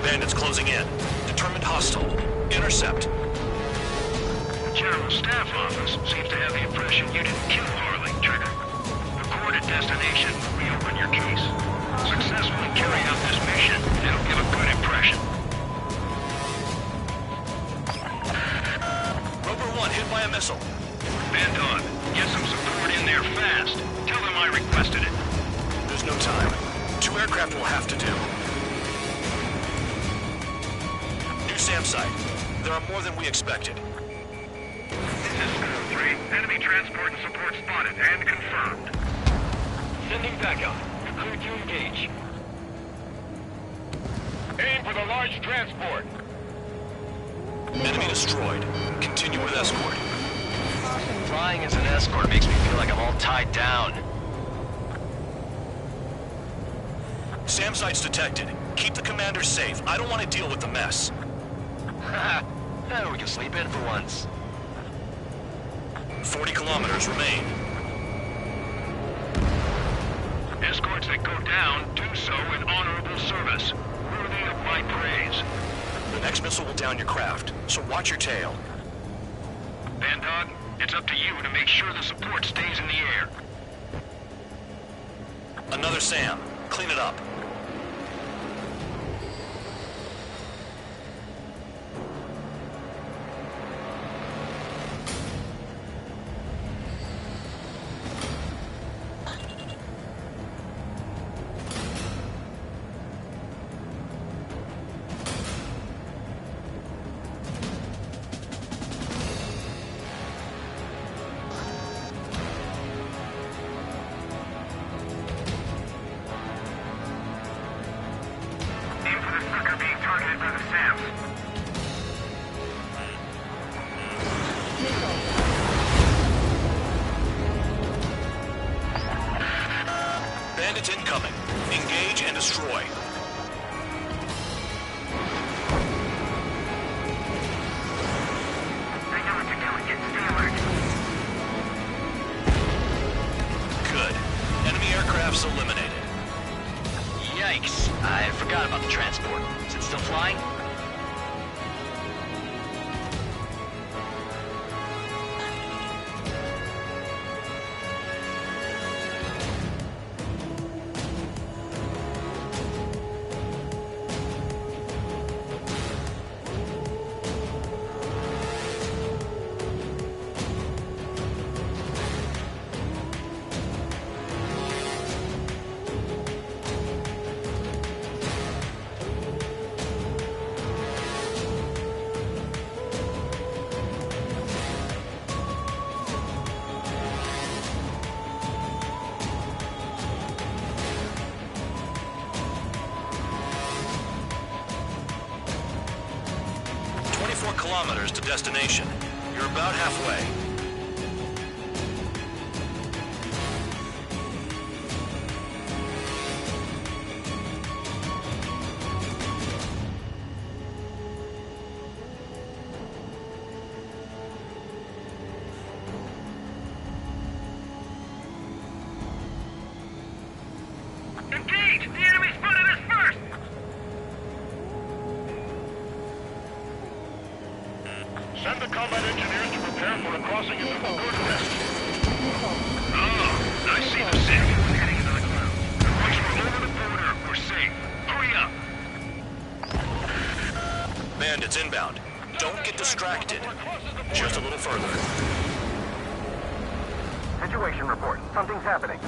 Bandits closing in. Determined hostile. Intercept. The General Staff Office seems to have the impression you didn't kill Harley, Trigger. Report at destination. Reopen your case. Successfully carry out this mission. It'll give a good impression. Roper 1 hit by a missile. Bandog, get some support in there fast. Tell them I requested it. There's no time. 2 aircraft will have to do. New SAM site. There are more than we expected. This is Squad 3. Enemy transport and support spotted and confirmed. Sending backup. Clear to engage. Aim for the large transport. Enemy destroyed. Continue with escort. Flying as an escort makes me feel like I'm all tied down. SAM site's detected. Keep the commander safe. I don't want to deal with the mess. Haha. We can sleep in for once. 40 kilometers remain. Escorts that go down do so in honorable service. Worthy of my praise. The next missile will down your craft, so watch your tail. Bandog, it's up to you to make sure the support stays in the air. Another SAM. Clean it up. Aim for the sucker being targeted by the SAMs. Bandits incoming. Engage and destroy. I know what you're doing. Stay alert. Good. Enemy aircraft's eliminated. Yikes. I forgot about the transport. Is it still flying? kilometers to destination. You're about halfway. Engage! The enemy spotted us first! Send the combat engineers to prepare for a crossing into the good rest. Oh, I see the sick. Everyone heading into the clouds. Once we're over the border, we're safe. Hurry up! Bandits inbound. Don't get distracted. Just a little further. Situation report. Something's happening.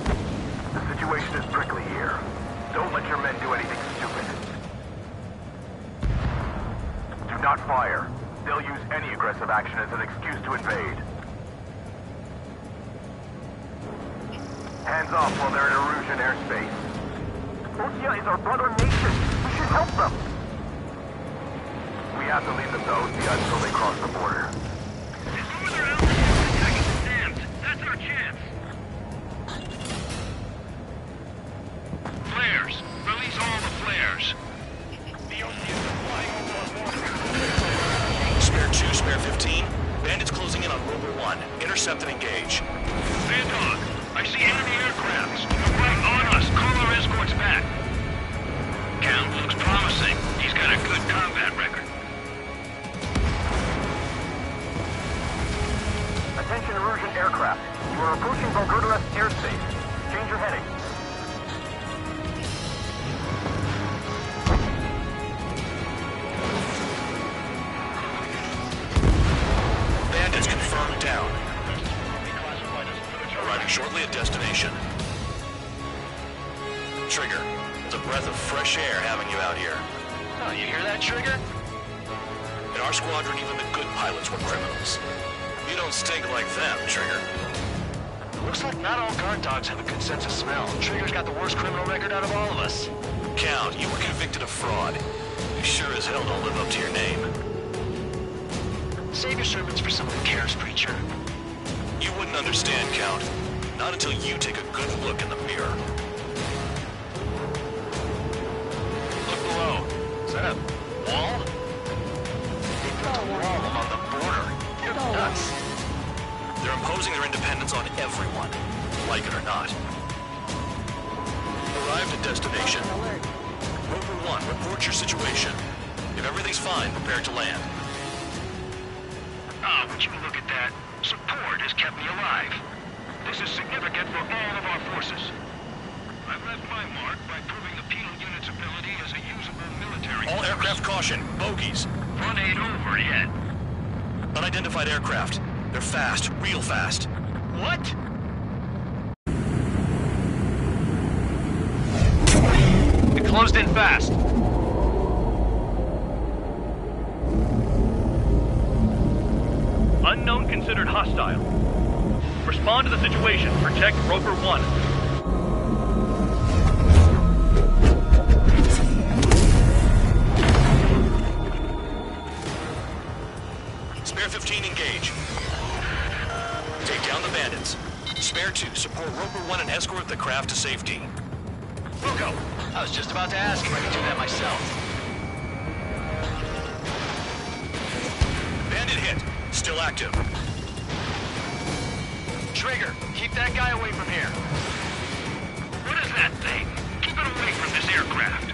The situation is prickly here. Don't let your men do anything stupid. Do not fire. They'll use any aggressive action as an excuse to invade. Hands off while they're in Erusian airspace. Osea is our brother nation. We should help them. We have to leave them to Osea until they cross the border. As long as they're out there attacking the dams, that's our chance. Flares! Release all the flares! The Oseas are flying over our border. Spare 2, spare 15. Bandits closing in on Rover 1. Intercept and engage. Bandog, I see enemy aircrafts. They're right on us. Call our escorts back. Count looks promising. He's got a good combat record. Attention Erusian aircraft. You are approaching Volgurda's airspace. Change your heading. Bandits confirmed down. Arriving shortly at destination. Trigger, it's a breath of fresh air having you out here. Oh, you hear that, Trigger? In our squadron, even the good pilots were criminals. You don't stink like them, Trigger. Looks like not all guard dogs have a good sense of smell. Trigger's got the worst criminal record out of all of us. Count, you were convicted of fraud. You sure as hell don't live up to your name. Save your sermons for someone who cares, preacher. You wouldn't understand, Count. Not until you take a good look in the mirror. Look below. Is that a wall? They built a wall along the border. You're nuts. They're imposing their independence on everyone, like it or not. Arrived at destination. Rover 1, report your situation. If everything's fine, prepare to land. Ah, would you look at that? Support has kept me alive. This is significant for all of our forces. I've left my mark by proving the penal unit's ability as a usable military All force. aircraft caution, bogies. Run ain't over yet. Unidentified aircraft. They're fast, real fast. What? It closed in fast. Unknown considered hostile. Respond to the situation. Protect Rover 1. Spare 15, engage. Take down the bandits. Spare 2, support Rover 1 and escort the craft to safety. Buko, I was just about to ask if I could do that myself. Bandit hit. Still active. Trigger, keep that guy away from here. What is that thing? Keep it away from this aircraft.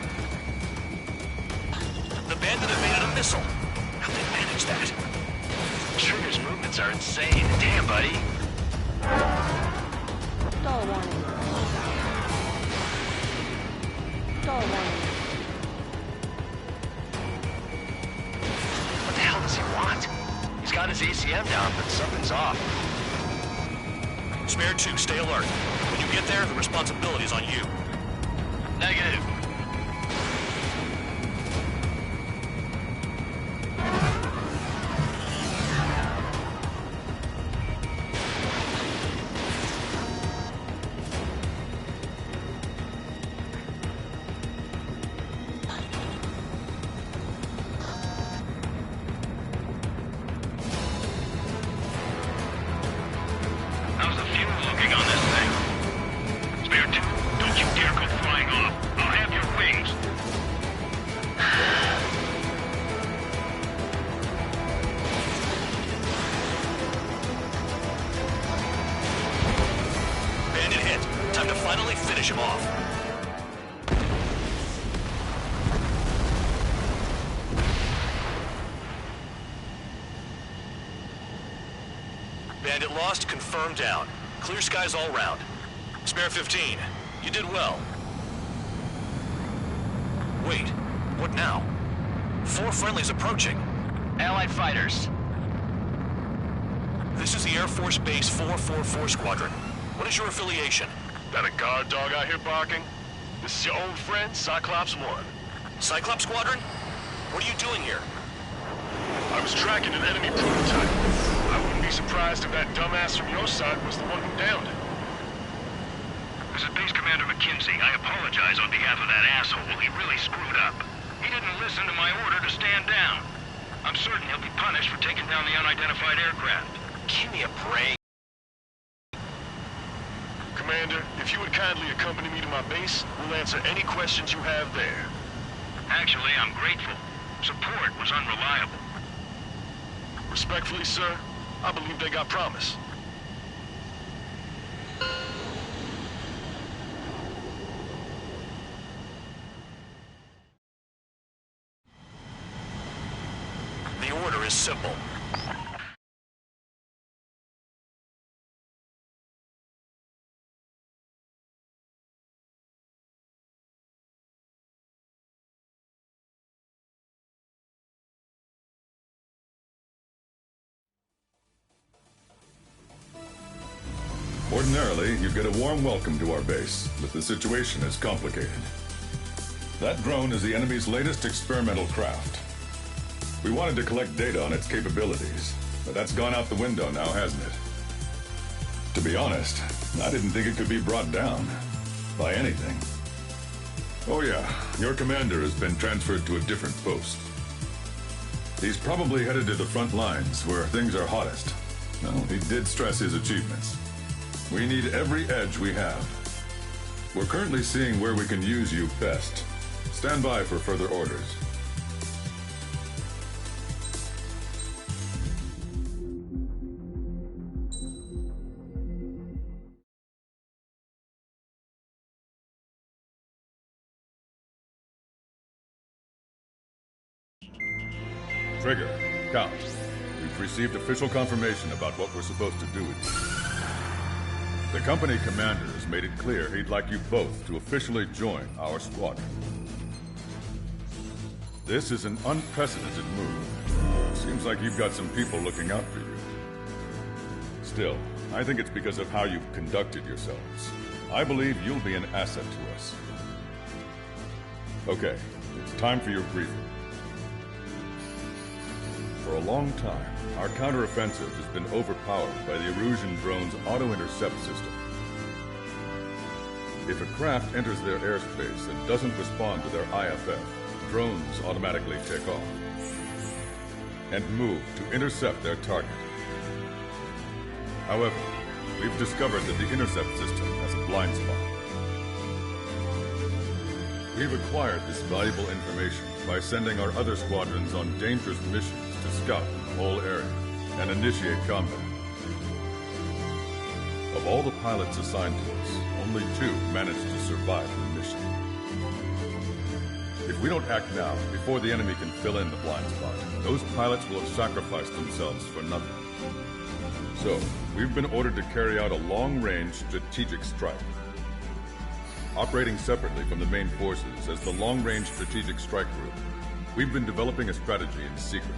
The bandit evaded a missile. How'd they manage that? Trigger's movements are insane. Damn, buddy. Stall warning. Stall warning. What the hell does he want? He's got his ACM down, but something's off. Spare 2, stay alert. When you get there, the responsibility's on you. Negative. Bandit lost, confirmed down. Clear skies all round. Spare 15. You did well. Wait, what now? 4 friendlies approaching. Allied fighters. This is the Air Force Base 444 Squadron. What is your affiliation? That a guard dog out here barking? This is your old friend, Cyclops 1. Cyclops Squadron? What are you doing here? I was tracking an enemy prototype. I wouldn't be surprised if that dumbass from your side was the one who downed it. This is Base Commander McKinsey. I apologize on behalf of that asshole. He really screwed up. He didn't listen to my order to stand down. I'm certain he'll be punished for taking down the unidentified aircraft. Give me a break. Commander, if you would kindly accompany me to my base, we'll answer any questions you have there. Actually, I'm grateful. Support was unreliable. Respectfully, sir, I believe they got promise. The order is simple. Ordinarily, you get a warm welcome to our base, but the situation is complicated. That drone is the enemy's latest experimental craft. We wanted to collect data on its capabilities, but that's gone out the window now, hasn't it? To be honest, I didn't think it could be brought down by anything. Oh yeah, your commander has been transferred to a different post. He's probably headed to the front lines, where things are hottest. No, he did stress his achievements. We need every edge we have. We're currently seeing where we can use you best. Stand by for further orders. Trigger, Count. We've received official confirmation about what we're supposed to do with you. The company commander has made it clear he'd like you both to officially join our squadron. This is an unprecedented move. Seems like you've got some people looking out for you. Still, I think it's because of how you've conducted yourselves. I believe you'll be an asset to us. Okay, it's time for your briefing. For a long time, our counteroffensive has been overpowered by the Erusian drone's auto-intercept system. If a craft enters their airspace and doesn't respond to their IFF, drones automatically take off and move to intercept their target. However, we've discovered that the intercept system has a blind spot. We've acquired this valuable information by sending our other squadrons on dangerous missions to scout the whole area and initiate combat. Of all the pilots assigned to us, only 2 managed to survive the mission. If we don't act now, before the enemy can fill in the blind spot, those pilots will have sacrificed themselves for nothing. So, we've been ordered to carry out a long-range strategic strike. Operating separately from the main forces as the Long-Range Strategic Strike Group, we've been developing a strategy in secret.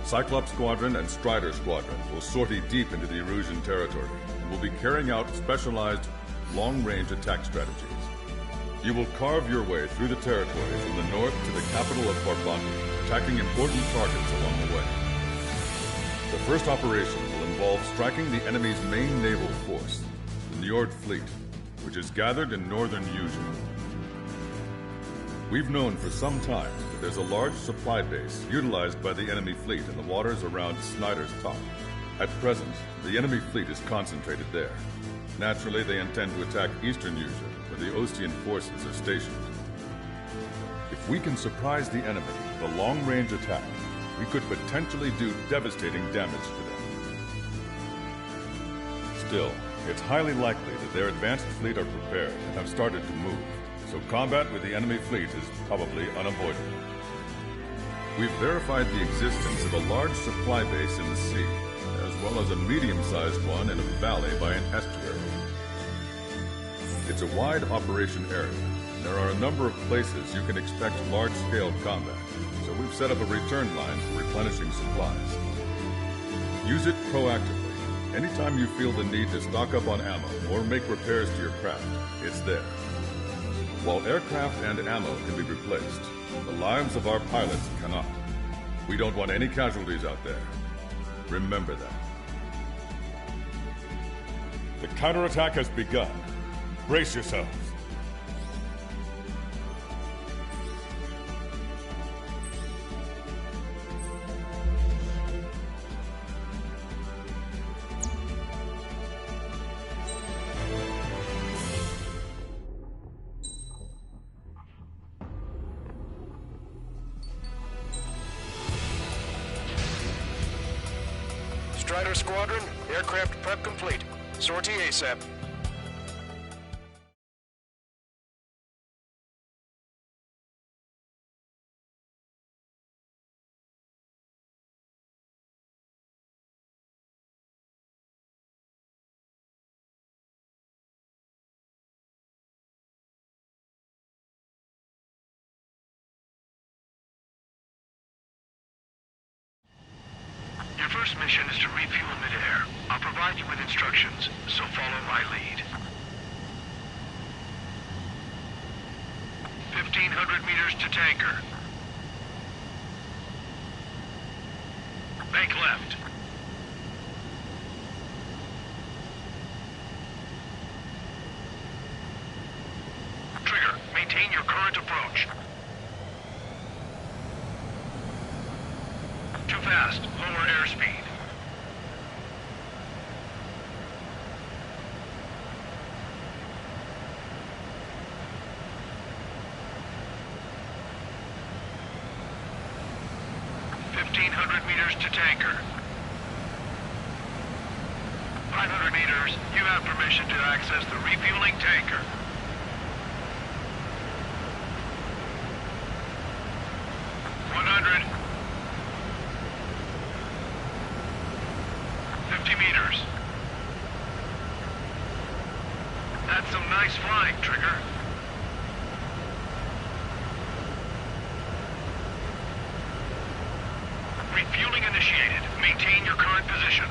Cyclops Squadron and Strider Squadron will sortie deep into the Erusian territory and will be carrying out specialized long-range attack strategies. You will carve your way through the territory from the north to the capital of Farbanti, attacking important targets along the way. The first operation will involve striking the enemy's main naval force, the Njord Fleet, which is gathered in northern Eugene. We've known for some time that there's a large supply base utilized by the enemy fleet in the waters around Snyder's Top. At present, the enemy fleet is concentrated there. Naturally, they intend to attack eastern Eugene, where the Ostian forces are stationed. If we can surprise the enemy with a long-range attack, we could potentially do devastating damage to them. Still, it's highly likely that their advanced fleet are prepared and have started to move, so combat with the enemy fleet is probably unavoidable. We've verified the existence of a large supply base in the sea, as well as a medium-sized one in a valley by an estuary. It's a wide operation area. There are a number of places you can expect large-scale combat, so we've set up a return line for replenishing supplies. Use it proactively. Anytime you feel the need to stock up on ammo or make repairs to your craft, it's there. While aircraft and ammo can be replaced, the lives of our pilots cannot. We don't want any casualties out there. Remember that. The counterattack has begun. Brace yourselves. Strider Squadron, aircraft prep complete. Sortie ASAP. Your first mission is to refuel midair. I'll provide you with instructions, so follow my lead. 1,500 meters to tanker. Bank left. Trigger, maintain your current approach. Too fast. Lower airspeed. Meters to tanker. 500 meters. You have permission to access the refueling tanker. That's some nice flying, Trigger. Refueling initiated. Maintain your current position.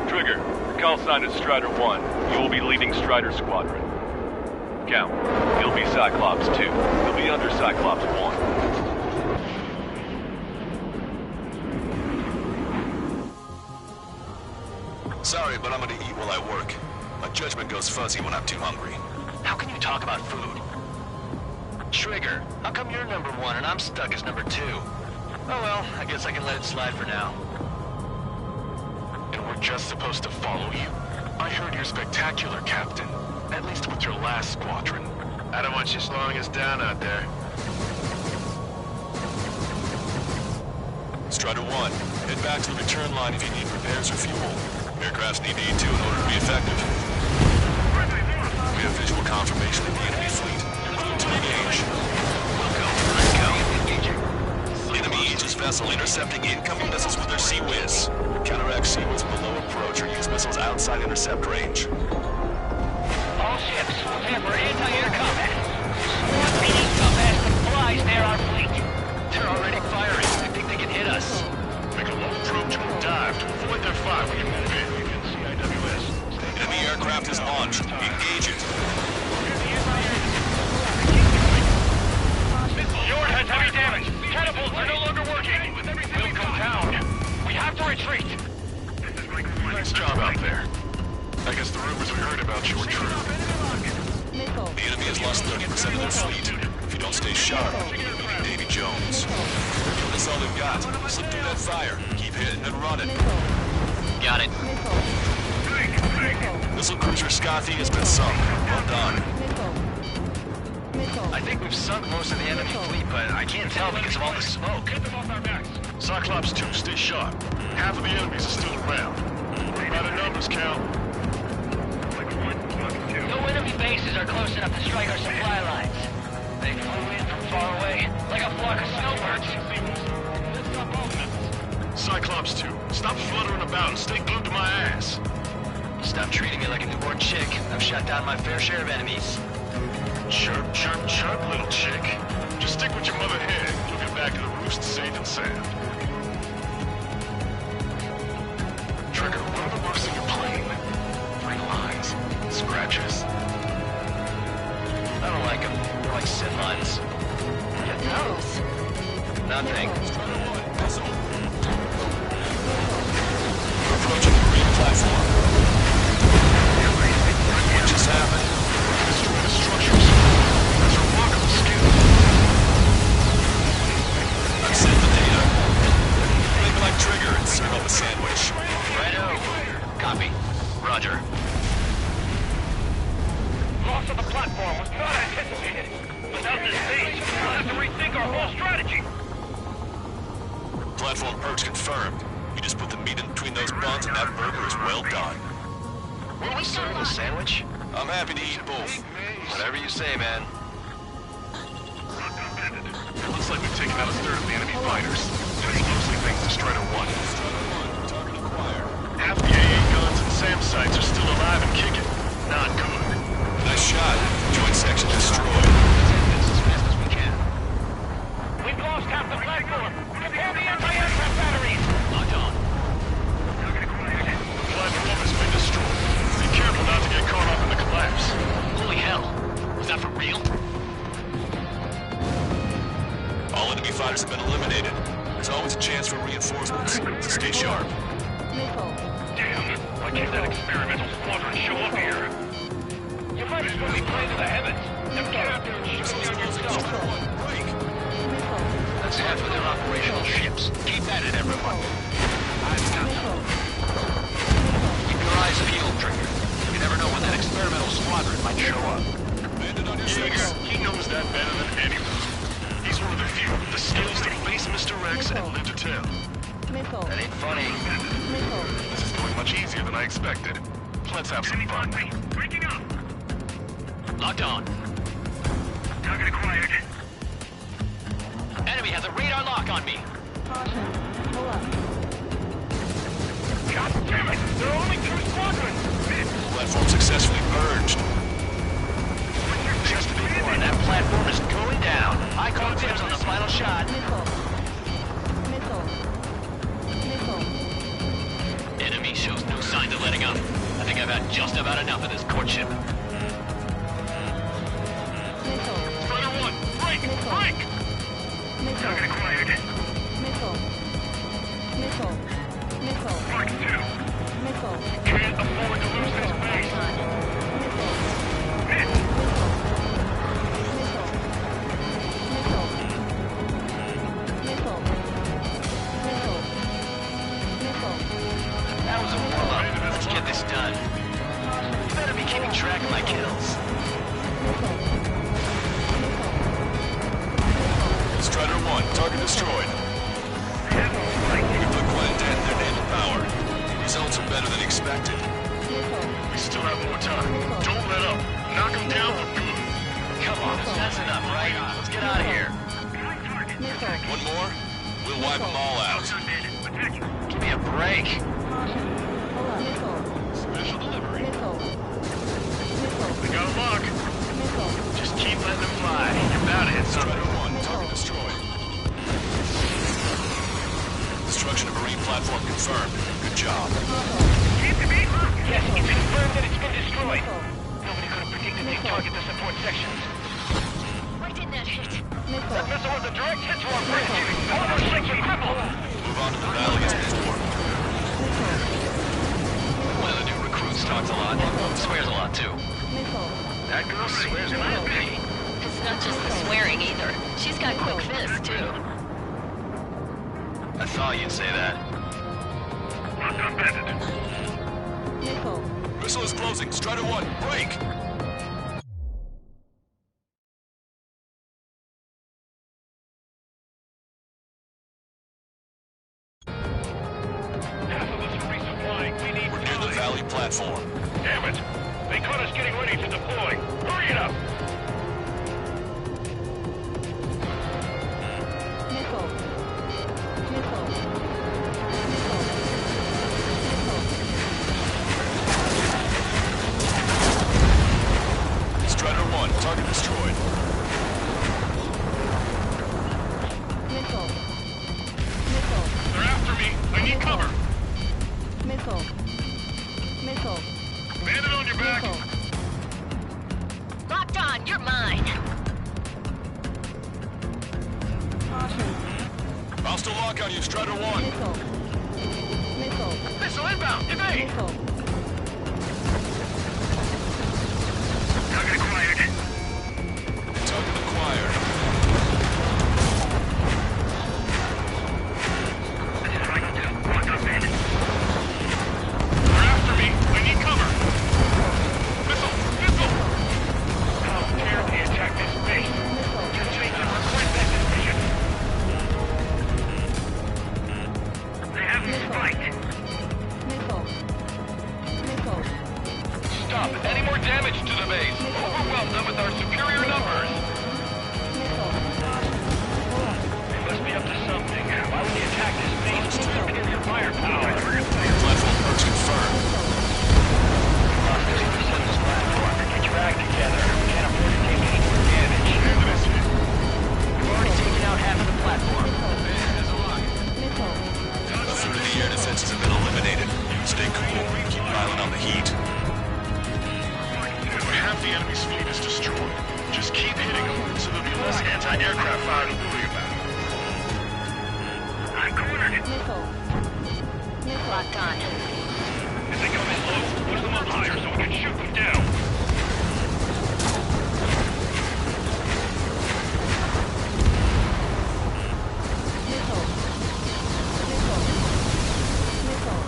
Trigger, your call sign is Strider 1. You will be leading Strider Squadron. Count. You'll be Cyclops 2. You'll be under Cyclops 1. Sorry, but I'm gonna eat while I work. My judgment goes fuzzy when I'm too hungry. How can you talk about food? Trigger, how come you're number 1 and I'm stuck as number 2? Oh well, I guess I can let it slide for now. And we're just supposed to follow you? I heard you're spectacular, Captain. At least with your last squadron. I don't want you slowing us down out there. Strider 1, head back to the return line if you need repairs or fuel. Aircrafts need aid too in order to be effective. We have visual confirmation of the enemy fleet. Move to engage. Enemy Aegis vessel intercepting incoming missiles with their Sea-Whiz. Counteract Sea-Whiz below approach or use missiles outside intercept range. All ships, prepare for anti-air combat. Swarm beating dumbass supplies near our fleet. They're already firing. I think they can hit us. Make a low approach and dive to avoid their fire. We can move in. You can CIWS. Enemy aircraft is launched. Engage it. Fjord has heavy damage. Catapults are no longer working. We'll come down. We have to retreat. Nice job out there. I guess the rumors we heard about you were true. The enemy has lost 30% of their fleet. If you don't stay sharp, you'll be Davy Jones. That's all they've got. Slip through that fire. Keep hitting and running. Got it. Missile cruiser Scothy has been sunk. Well done. I think we've sunk most of the enemy fleet, but I can't tell because of all the smoke. Get them off our backs. Cyclops 2, stay sharp. Half of the enemies are still around. By the numbers, Cal. enemy bases are close enough to strike our supply lines. They flew in from far away, like a flock of snowbirds. Cyclops 2, stop fluttering about and stay glued to my ass. Stop treating me like a newborn chick. I've shot down my fair share of enemies. Chirp, chirp, chirp, little chick. Just stick with your mother hen. You'll get back to the roost safe and sound. Trigger, what are the marks on your plane? Like lines, scratches. I don't like them. They're like sin lines. Get those. Nothing. We're approaching the marine platform. What just happened? Destroy the structures. That's a remarkable skill. I've sent the data. Make like Trigger and serve up a sandwich. Righto. Copy. Roger. Loss of the platform was not anticipated. Without this base, we'll have to rethink our whole strategy. Platform perks confirmed. You just put the meat in between those buns and that burger is well done. Will we serve a sandwich? I'm happy to eat both. Whatever you say, man. It looks like we've taken out a third of the enemy fighters. That's mostly thanks to Strider 1. Half the AA guns and SAM sites are still alive and kicking. Not good. Nice shot. Joint section destroyed. As fast as we can. We've lost half the platform. Prepare the anti-aircraft batteries. Locked on. The platform has been destroyed. Be careful not to get caught up in the collapse. Holy hell. Was that for real? All enemy fighters have been eliminated. There's always a chance for reinforcements, so stay sharp. Damn, why can't that experimental squadron show up here? You might as well be playing to the heavens. Now get out there and shoot down yourself. That's half of their operational ships. Keep at it, everyone. Keep your eyes peeled, Trigger. You never know when that experimental squadron might show up. Landed on your Jaeger, six. he knows that better than anyone. He's one of the few with the skills to face Mr. X and live to tell. That ain't funny. This is going much easier than I expected. Let's have some fun. Breaking up. Locked on. Target acquired. Enemy has a radar lock on me. God damn it! There are only 2 squadrons! Platform successfully purged. Just to be warned, that platform is going down. I call dibs on the final shot. Enemy shows no signs of letting up. I think I've had just about enough of this courtship. Strider 1, break! Break! Target acquired. Mark 2. Can't afford to lose this base. That was a warm-up. Let's get this done. You better be keeping track of my kills. Strider 1, target destroyed. We put quite a dent in their naval power. Results are better than expected. We still have more time. Don't let up. Knock them down for good. Come on, that's enough, right? Let's get out of here. One more, we'll wipe them all out. Give me a break. Special delivery. They got a lock. Just keep letting them fly. You're bound to hit something. Strider 1, target destroyed. Destruction of marine platform confirmed. Good job. Yes, it's confirmed that it's been destroyed. Nobody could have predicted they'd target the support sections. Why didn't that hit? That missile was a direct hit to our bridge. All of our ships are crippled. Move on to the valley as before. One of the new recruits talks a lot. Swears a lot, too. That girl swears more than me. It's not just the swearing either. She's got quick fists, too. I thought you'd say that. Missile is closing. Strider 1, break! Half of us are resupplying. We need We're near the valley platform. Damn it. They caught us getting ready to deploy. Hurry it up! Missile. Missile. Strider 1, target destroyed. Missile. Missile. They're after me. I need cover. Missile. Missile. Bandit on your back. Missile. Locked on, you're mine. Caution. Hostile lock on you, Strider 1. Missile. Missile. Missile inbound. Evade. Missile. Target acquired. Target acquired. This is Rifle 2. Locked on bandit. They're after me. I need cover. Missile. Missile. How dare they attack this base? Just change and request that decision. They have me spiked. Missile. Missile. Stop. Any more damage to the base. Overwhelm them with our superior numbers. Missile. They must be up to something. Why would they attack this base? Because of firepower. Platform perks confirmed. Lost 50% of this platform. Get your act together. We can't afford to take any more damage. We've already taken out half of the platform. Missile. A third of the air defenses have been eliminated. Stay cool. Keep piling on the heat. Half the enemy's fleet is destroyed. Just keep hitting them, so there'll be less anti-aircraft fire to worry about. I'm cornered. Missile. Missile. Locked on. If they come in low, push them up higher so we can shoot them down. Missile. Missile. Missile.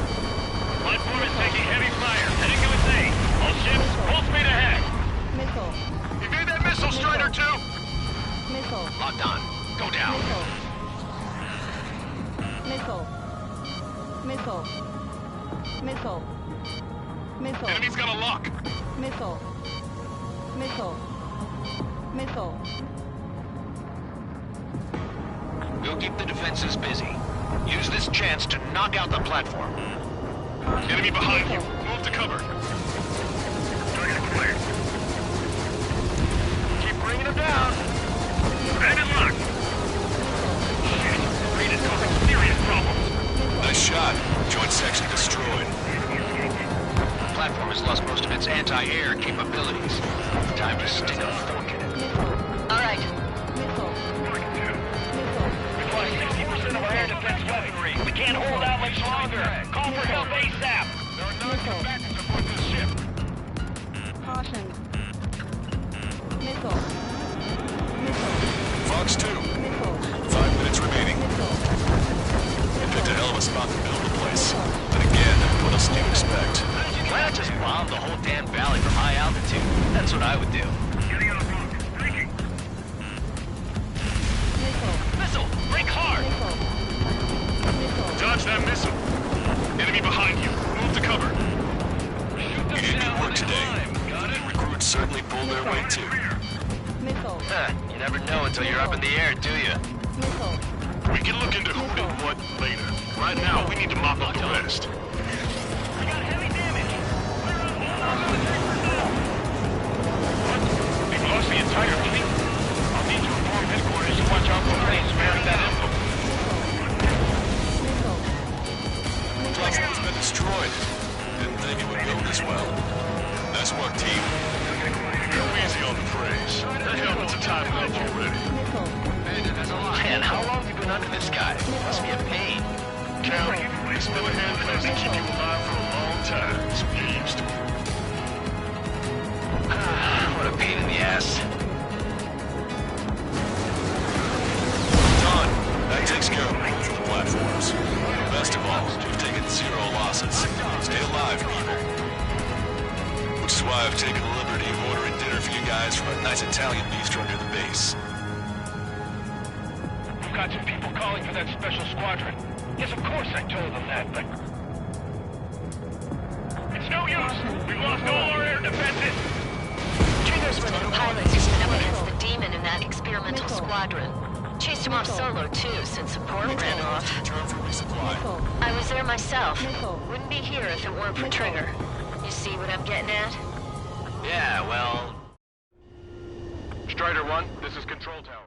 Platform is taking heavy fire. Heading to its aid. All ships, full speed ahead. Missile. Evade that missile, Strider 2! Missile. Locked on. Go down. Missile. Missile. Missile. Missile. Enemy's got a lock. Missile. Missile. Missile. We'll keep the defenses busy. Use this chance to knock out the platform. Enemy behind you. Move to cover. Target acquired. Keep bringing them down. Bandit locked. Shit. Raid is causing serious problems. Nice shot. Joint section destroyed. The platform has lost most of its anti-air capabilities. Time to stick a fork in it. All right. Missile. Missile. We've lost 60% of our air defense weaponry. We can't hold out much longer. Call for help ASAP. There are non-combatants aboard this ship. Caution. Missile. Missile. Fox 2. Missile. 5 minutes remaining. Missile. You picked a hell of a spot to build the place. But again, what else do you expect? Why not just bomb the whole damn valley from high altitude? That's what I would do. Getting on the road. Breaking. Missile. Missile! Break hard! Missile. Missile. Dodge that missile. Enemy behind you. Move to cover. You did good work today. Recruits certainly pulled their weight too. Missile. You never know until you're up in the air, do you? Missile. We can look into who did what later. Right now, we need to mop up the rest. We got heavy damage. What? We've lost the entire fleet? I'll need to inform headquarters to watch out for planes bearing that info. Missile. Platform's been destroyed. Didn't think it would go this well. Nice work, team. Go easy on the praise. The hell with the time enough already. Missile. Man, how long have you been under this guy? Must be a pain. Cal, this Millihan plans to keep you alive for a long time. So get used to it. What a pain in the ass. Done. That takes care of both of the platforms. Best of all, you've taken 0 losses. Stay alive, people. Which is why I've taken the liberty of ordering dinner for you guys from a nice Italian bistro near the base. We've got some people calling for that special squadron. Yes, of course I told them that, but... It's no use! We've lost all our air defenses! Trigger's one of the pilots who's been up against the demon in that experimental squadron. Chased him off solo, too, since support ran off. I was there myself. Wouldn't be here if it weren't for Trigger. You see what I'm getting at? Yeah, well... Strider 1, this is Control Tower.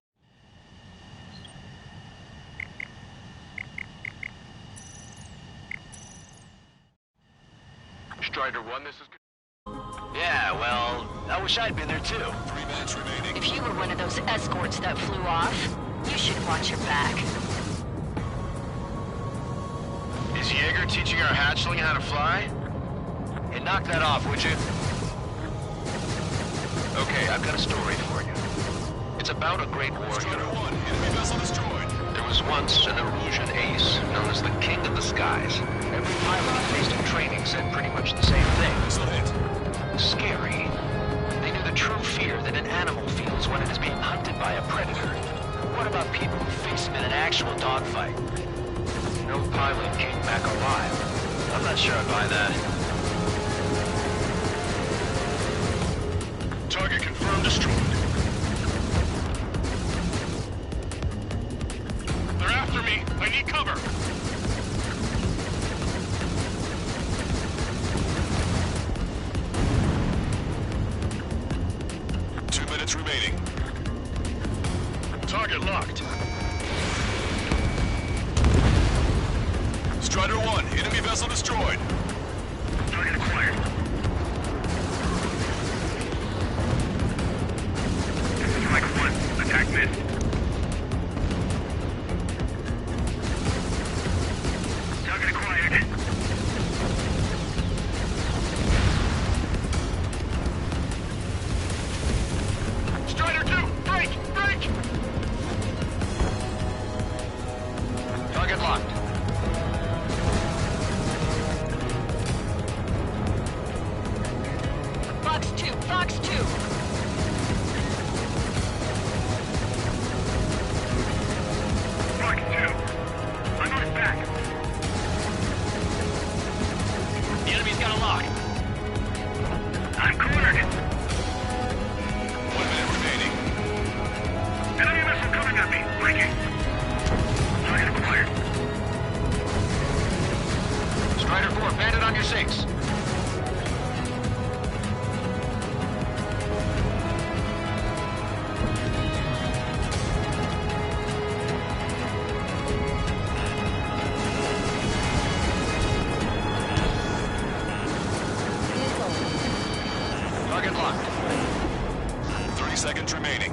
Strider 1, this is... Yeah, well, I wish I'd been there too. 3 minutes remaining. If you were one of those escorts that flew off, you should watch your back. Is Jaeger teaching our hatchling how to fly? Hey, knock that off, would you? Okay, I've got a story for you. It's about a great warrior. Strider 1, enemy vessel destroyed. There was once an Erusian ace, known as the King of the Skies. Every pilot he faced in training said pretty much the same thing. Missile hit. Scary. They knew the true fear that an animal feels when it is being hunted by a predator. What about people who face him in an actual dogfight? No pilot came back alive. I'm not sure I buy that. Target confirmed destroyed. They're after me. I need cover. Remaining. Target locked. Strider 1, enemy vessel destroyed. Target acquired. This is Mike 1. Attack missed. Target acquired. Strider 2! Break! Break! Target locked. Fox 2! Fox 2! Fox 2. I'm on his back. The enemy's got a lock. I'm cornered. 1 minute remaining. Enemy missile coming at me. Breaking. Target acquired. Strider 4, bandit on your 6. Target locked. 30 seconds remaining.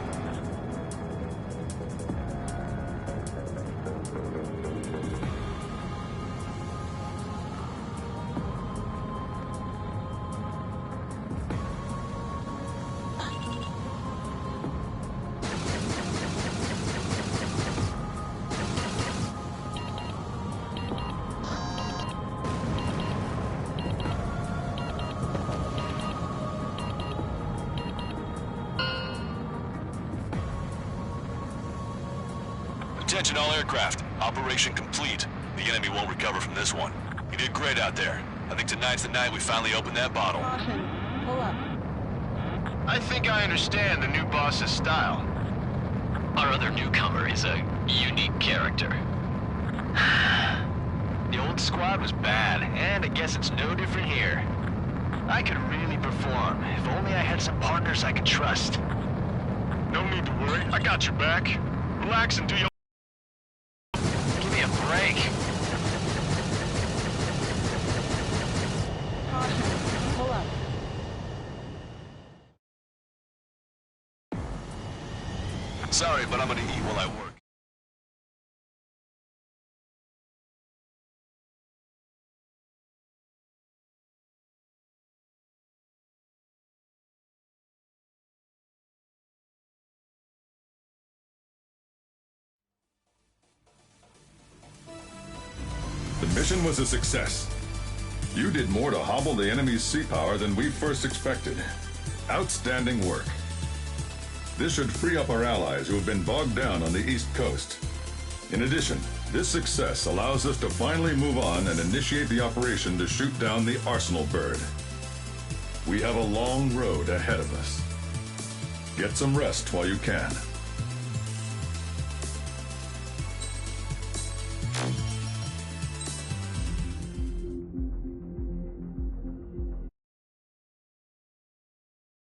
Attention all aircraft. Operation complete. The enemy won't recover from this one. You did great out there. I think tonight's the night we finally open that bottle. Caution. Pull up. I think I understand the new boss's style. Our other newcomer is a unique character. The old squad was bad, and I guess it's no different here. I could really perform, if only I had some partners I could trust. No need to worry. I got your back. Relax and do your... Give me a break. Caution. Pull up. Sorry, but I'm gonna eat while I work. The mission was a success. You did more to hobble the enemy's sea power than we first expected. Outstanding work. This should free up our allies who have been bogged down on the East Coast. In addition, this success allows us to finally move on and initiate the operation to shoot down the Arsenal bird. We have a long road ahead of us. Get some rest while you can.